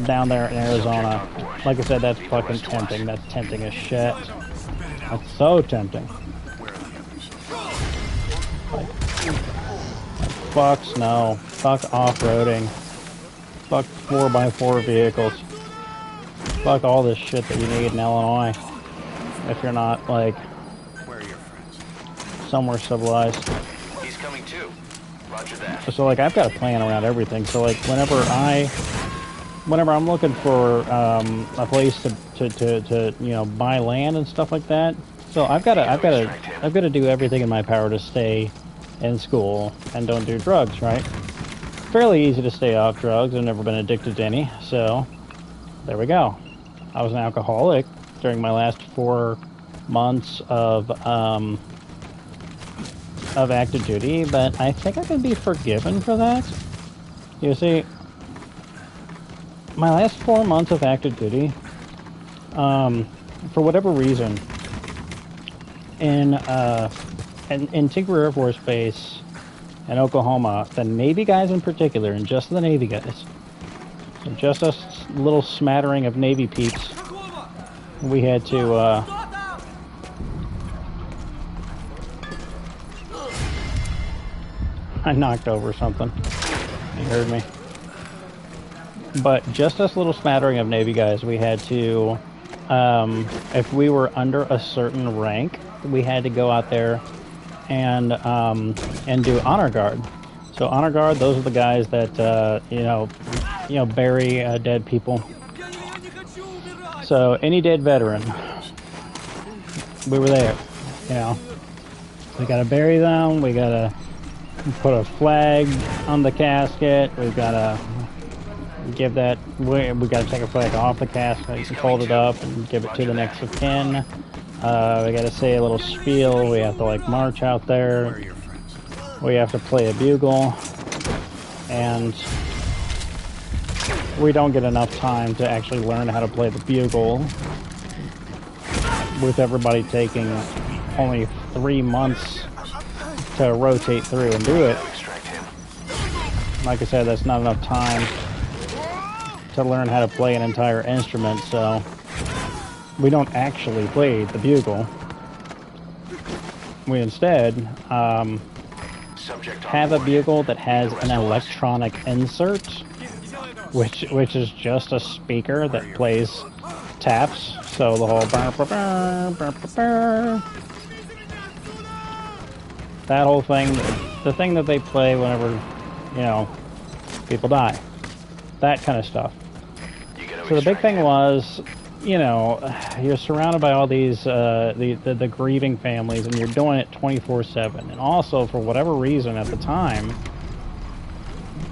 down there in Arizona, like I said, that's fucking tempting. That's tempting as shit. That's so tempting. Like fuck snow. Fuck off-roading. Fuck 4x4 vehicles. Fuck all this shit that you need in Illinois. If you're not, like, somewhere civilized. He's coming too. Roger that. So, like, I've got a plan around everything. So, like, whenever I'm looking for a place to you know, buy land and stuff like that, so I've got to do everything in my power to stay in school and don't do drugs, right? Fairly easy to stay off drugs. I've never been addicted to any, so there we go. I was an alcoholic during my last 4 months of active duty, but I think I can be forgiven for that. You see, my last 4 months of active duty, for whatever reason, in Tinker Air Force Base in Oklahoma, the Navy guys in particular, and just the Navy guys, so just a little smattering of Navy peeps, we had to, I knocked over something. You heard me. But just this little smattering of Navy guys, we had to, if we were under a certain rank, we had to go out there and do honor guard. So honor guard, those are the guys that you know, bury dead people. So any dead veteran, we were there. You know, we gotta bury them. We gotta put a flag on the casket. We gotta give that. We gotta take a flag off the casket, fold it up, and give it to the next of kin. We gotta say a little spiel. We have to, like, march out there. We have to play a bugle, and we don't get enough time to actually learn how to play the bugle, with everybody taking only 3 months to rotate through and do it. Like I said, that's not enough time to learn how to play an entire instrument, so we don't actually play the bugle. We instead have a bugle that has an electronic insert, which is just a speaker that plays taps. So the whole that whole thing, the thing that they play whenever, you know, people die, that kind of stuff. So the big thing was, you know, you're surrounded by all these the grieving families, and you're doing it 24/7. And also, for whatever reason at the time,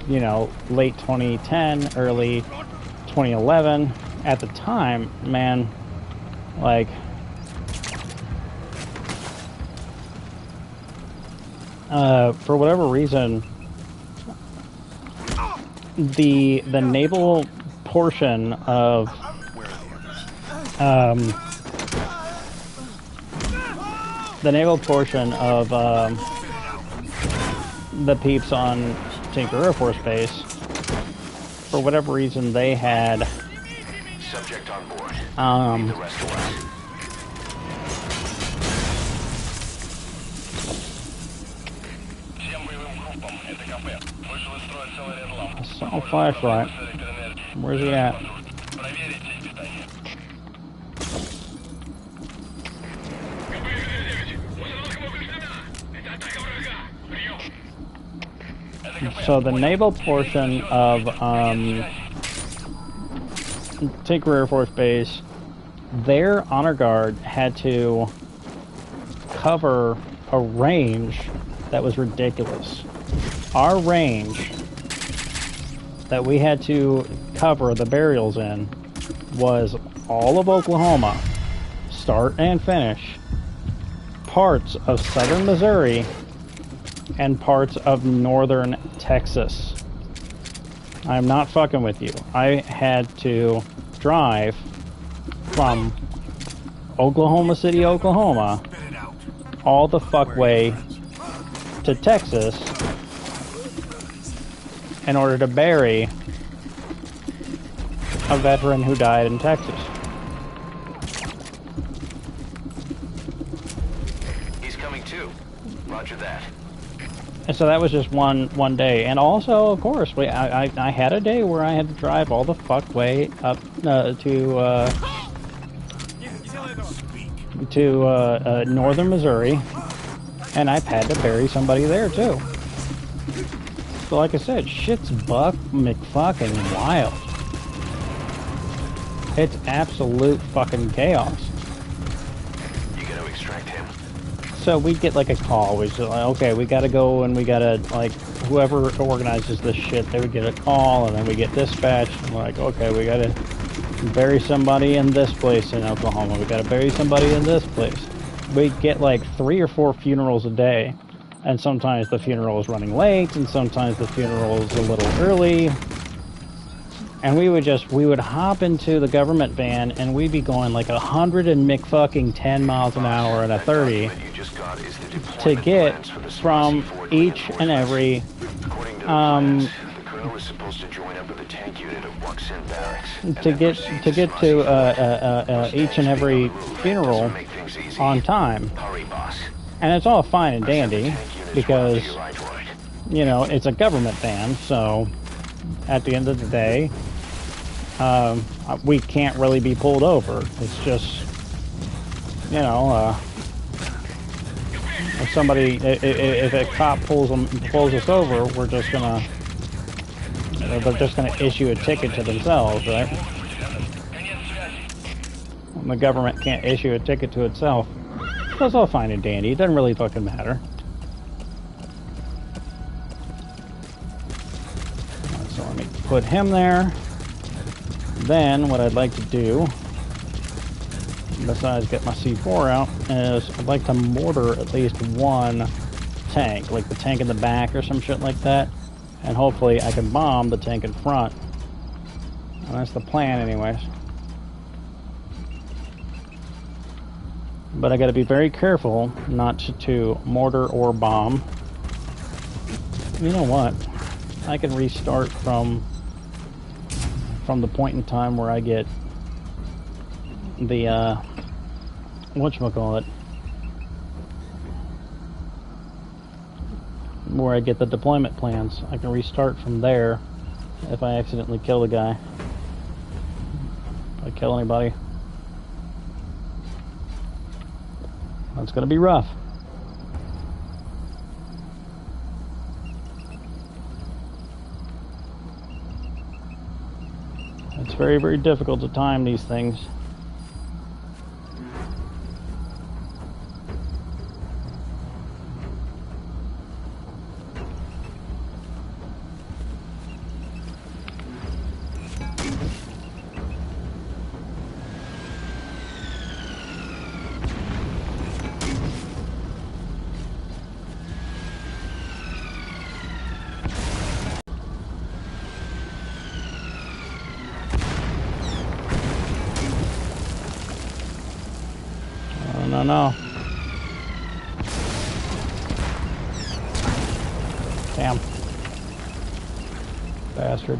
you know, late 2010, early 2011. At the time, man, like, for whatever reason, the naval portion of the peeps on Tinker Air Force Base, for whatever reason, they had Subject on board. um, The rest of us. assault flashlight. Where's he at? So the naval portion of Tinker Air Force Base, their honor guard had to cover a range that was ridiculous. Our range that we had to cover the burials in was all of Oklahoma, start and finish, parts of southern Missouri, and parts of northern Texas. I'm not fucking with you. I had to drive from Oklahoma City, Oklahoma, all the fuck way to Texas in order to bury a veteran who died in Texas. He's coming too. Roger that. And so that was just one day. And also, of course, I had a day where I had to drive all the fuck way up to northern Missouri, and I've had to bury somebody there too. So like I said, shit's buck McFucking wild. It's absolute fucking chaos. You gotta extract him. So we get like a call, we just like, okay, we gotta go, and we gotta, like, whoever organizes this shit, they would get a call, and then we get dispatched, and we're like, okay, we gotta bury somebody in this place in Oklahoma, we gotta bury somebody in this place. We get like 3 or 4 funerals a day, and sometimes the funeral is running late, and sometimes the funeral is a little early. And we would hop into the government van, and we'd be going like 100 and McFucking 10 miles an hour at a 30 to get from each and every According to the plans, the colonel is supposed to join up with the tank unit at Wuxin Barracks. to get to each and every funeral on time. Hurry, boss. And it's all fine and dandy because, you know, it's a government van, so at the end of the day, we can't really be pulled over. It's just, you know, if a cop pulls us over, we're just gonna, they're just gonna issue a ticket to themselves, right? The government can't issue a ticket to itself. So it's all fine and dandy. It doesn't really fucking matter. So let me put him there. Then what I'd like to do, besides get my C4 out, is I'd like to mortar at least one tank, like the tank in the back or some shit like that, and hopefully I can bomb the tank in front. And that's the plan anyways. But I gotta be very careful not to mortar or bomb. You know what? I can restart from the point in time where I get the whatchamacallit, where I get the deployment plans. I can restart from there if I accidentally kill the guy. If I kill anybody, that's gonna be rough. It's very, very difficult to time these things. don't know. Damn. Bastard.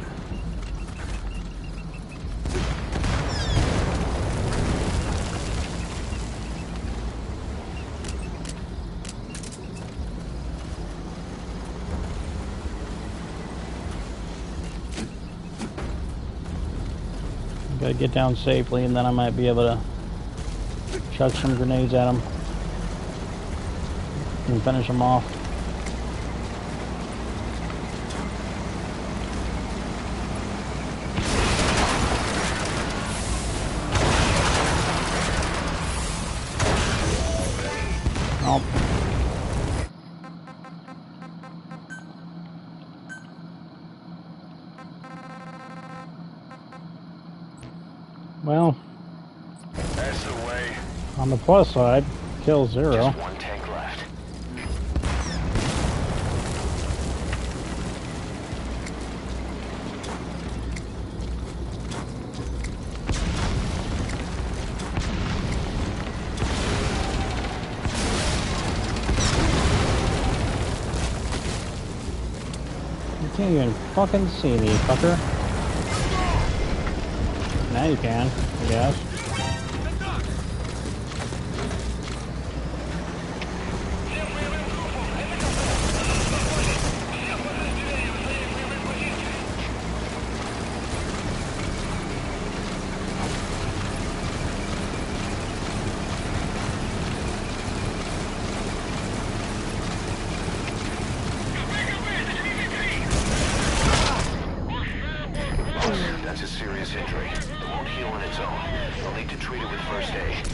Gotta get down safely, and then I might be able to chuck some grenades at him and finish him off. Nope. Well, That's the way. on the plus side, kill 0. Just one tank left. You can't even fucking see me, fucker. Now you can, I guess. That's a serious injury. It won't heal on its own. You'll need to treat it with first aid.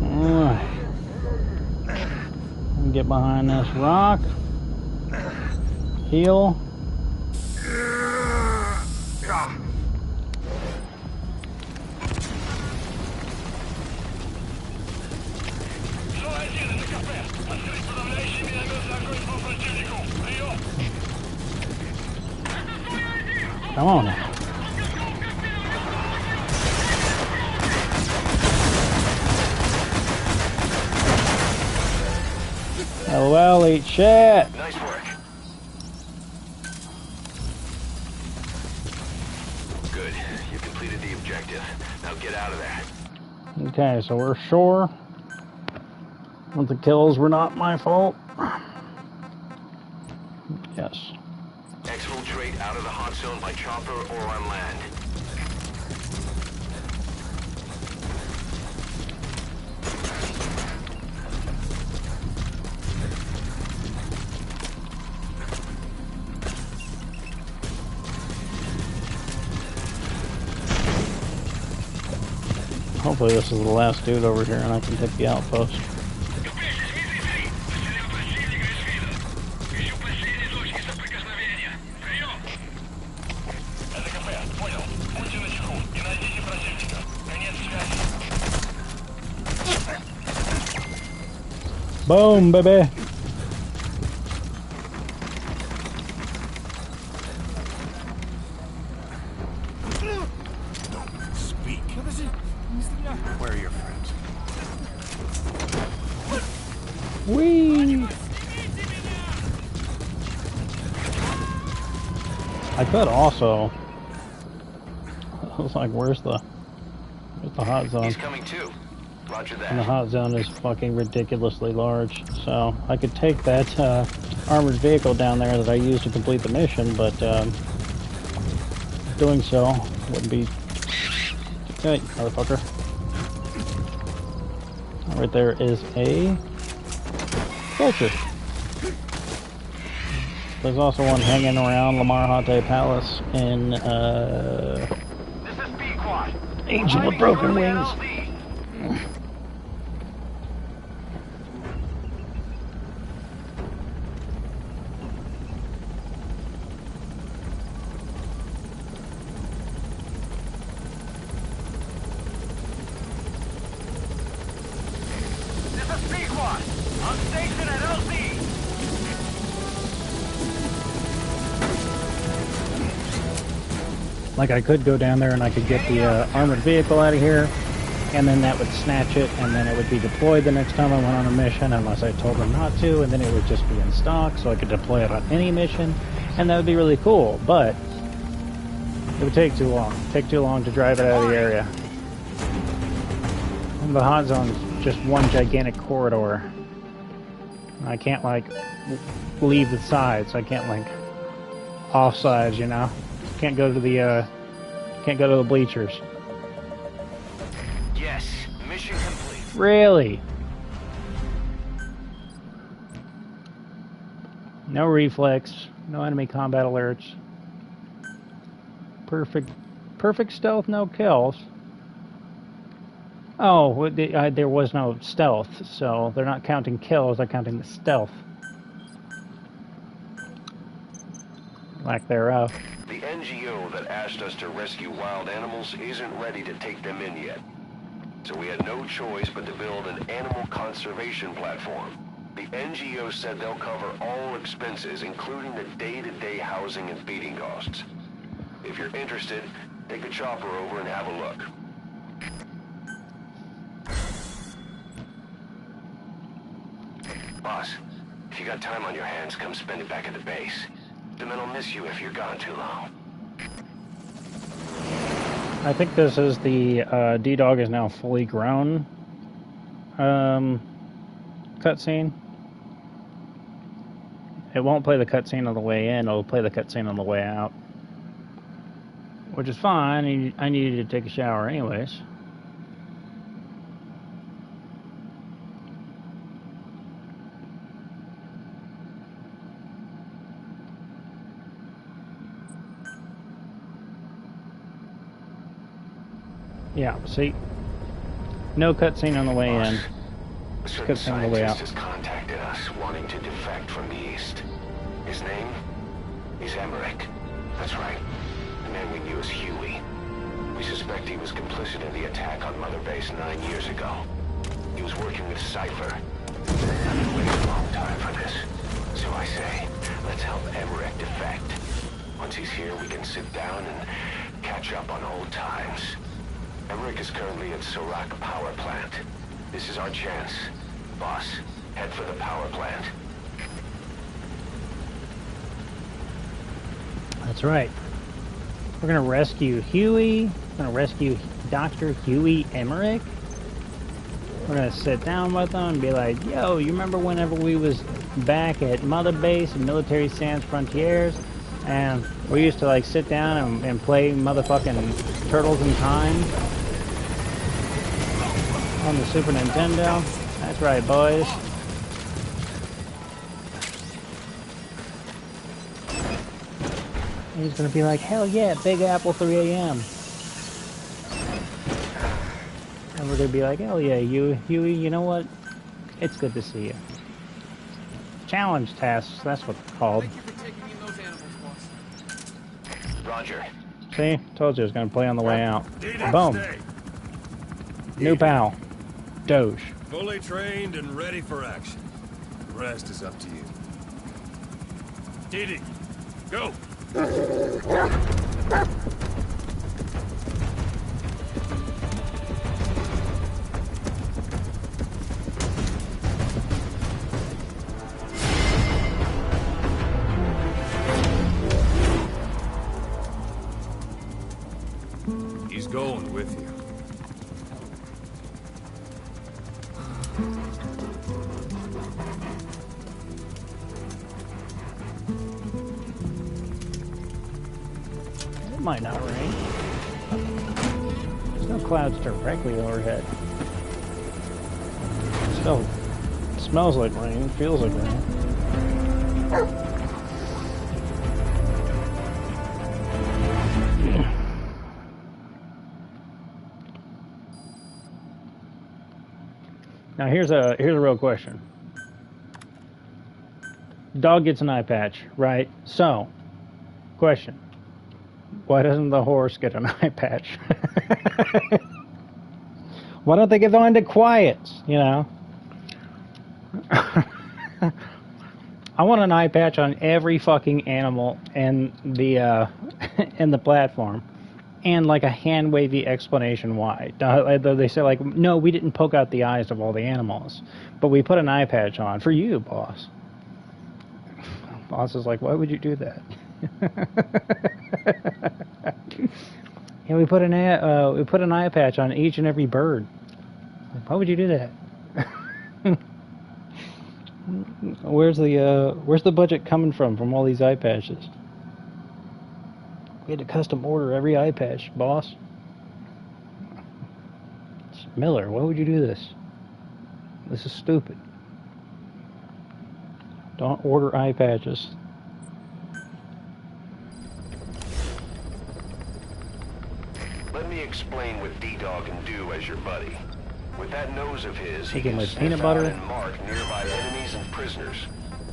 Alright. Get behind this rock. Heal. Come on now. LOL, eat shit. Nice work. Good. You completed the objective. Now get out of there. Okay, so we're sure that the kills were not my fault. Yes. Exfiltrate out of the hot zone by chopper or on land. Hopefully this is the last dude over here and I can take the outpost. Boom, baby! Where are your friends? Whee! I could also. I was like, where's the hot zone? He's coming too. Roger And the that. hot zone is fucking ridiculously large. So I could take that armored vehicle down there that I used to complete the mission, but doing so wouldn't be. Hey, motherfucker. Right there is a vulture. There's also one hanging around Lamar Hate Palace in This is B-Quad. Angel of Broken Wings. Like, I could go down there and I could get the armored vehicle out of here, and then that would snatch it, and then it would be deployed the next time I went on a mission, unless I told them not to, and then it would just be in stock, so I could deploy it on any mission, and that would be really cool, but it would take too long. It'd take too long to drive it out of the area. And the hot zone's just one gigantic corridor. I can't, like, leave the sides. I can't, like, off sides, you know? Can't go to the bleachers. Yes, mission complete. Really? No reflex, no enemy combat alerts. Perfect stealth, no kills. Oh, there was no stealth, so they're not counting kills, they're counting the stealth. Lack thereof. The NGO that asked us to rescue wild animals isn't ready to take them in yet. So we had no choice but to build an animal conservation platform. The NGO said they'll cover all expenses, including the day-to-day housing and feeding costs. If you're interested, take a chopper over and have a look. Boss, if you got time on your hands, come spend it back at the base. The men will miss you if you're gone too long. I think this is the D-Dog is now fully grown cutscene. It won't play the cutscene on the way in, it'll play the cutscene on the way out. Which is fine, I needed to take a shower anyways. Yeah, see? No cutscene on the way in. A certain Cutscene on the way out. scientist has contacted us, wanting to defect from the east. His name? He's Emmerich. That's right. The man we knew as Huey. We suspect he was complicit in the attack on Mother Base 9 years ago. He was working with Cypher. I've been waiting a long time for this. So I say, let's help Emmerich defect. Once he's here, we can sit down and catch up on old times. Emmerich is currently at Serac Power Plant. This is our chance. Boss, head for the power plant. That's right. We're gonna rescue Huey. We're gonna rescue Dr. Huey Emmerich. We're gonna sit down with him and be like, yo, you remember whenever we was back at Mother Base and Military Sans Frontiers? And we used to like sit down and play motherfucking Turtles in Time on the Super Nintendo. That's right, boys. And he's gonna be like, hell yeah, Big Apple 3 AM. And we're gonna be like, hell yeah, Huey, you know what? It's good to see you. Challenge tasks, that's what they're called. Thank you for taking in those animals, boss. Roger. See? Told you it was gonna play on the way out. Boom. New pal. Doge. Fully trained and ready for action. The rest is up to you. Didi, go! He's going with you. It might not rain. There's no clouds directly overhead. Still smells like rain, feels like rain. Now here's a real question. Dog gets an eye patch, right? So, question. Why doesn't the horse get an eye patch? Why don't they get the one to quiets, you know? I want an eye patch on every fucking animal in the in the platform. and like a hand wavy explanation why. They say like, no, we didn't poke out the eyes of all the animals, but we put an eye patch on for you, boss. Boss is like, why would you do that? And we put an eye patch on each and every bird. Why would you do that? Where's the budget coming from all these eye patches? We had to custom order every eye patch, boss. Miller, why would you do this? This is stupid. Don't order eye patches. Let me explain what D-Dog can do as your buddy. With that nose of his, He can lick sniff peanut out butter. and mark nearby enemies and prisoners.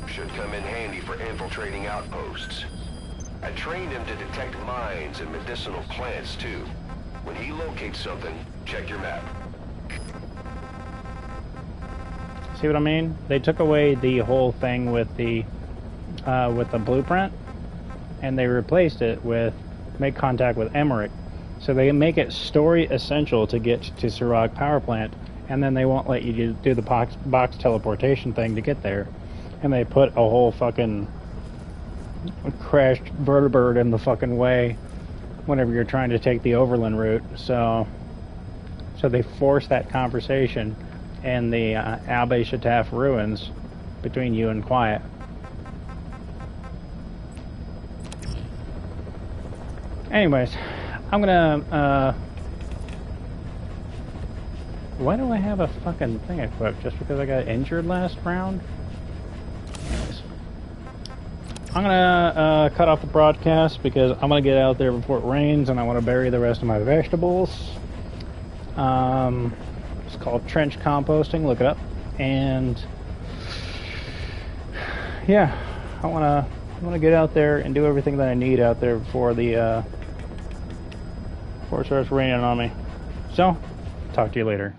Should come in handy for infiltrating outposts. I trained him to detect mines and medicinal plants, too. When he locates something, check your map. See what I mean? They took away the whole thing with the blueprint, and they replaced it with make contact with Emmerich. So they make it story essential to get to Sirach power plant, and then they won't let you do the box teleportation thing to get there. And they put a whole fucking crashed vertibird in the fucking way whenever you're trying to take the overland route. So they force that conversation in the Abbe Shataf ruins between you and Quiet. Anyways, I'm gonna why do I have a fucking thing equipped? Just because I got injured last round? Anyways, I'm gonna cut off the broadcast because I'm gonna get out there before it rains and I want to bury the rest of my vegetables. It's called trench composting. Look it up. And yeah, I wanna get out there and do everything that I need out there before it starts raining on me. So, talk to you later.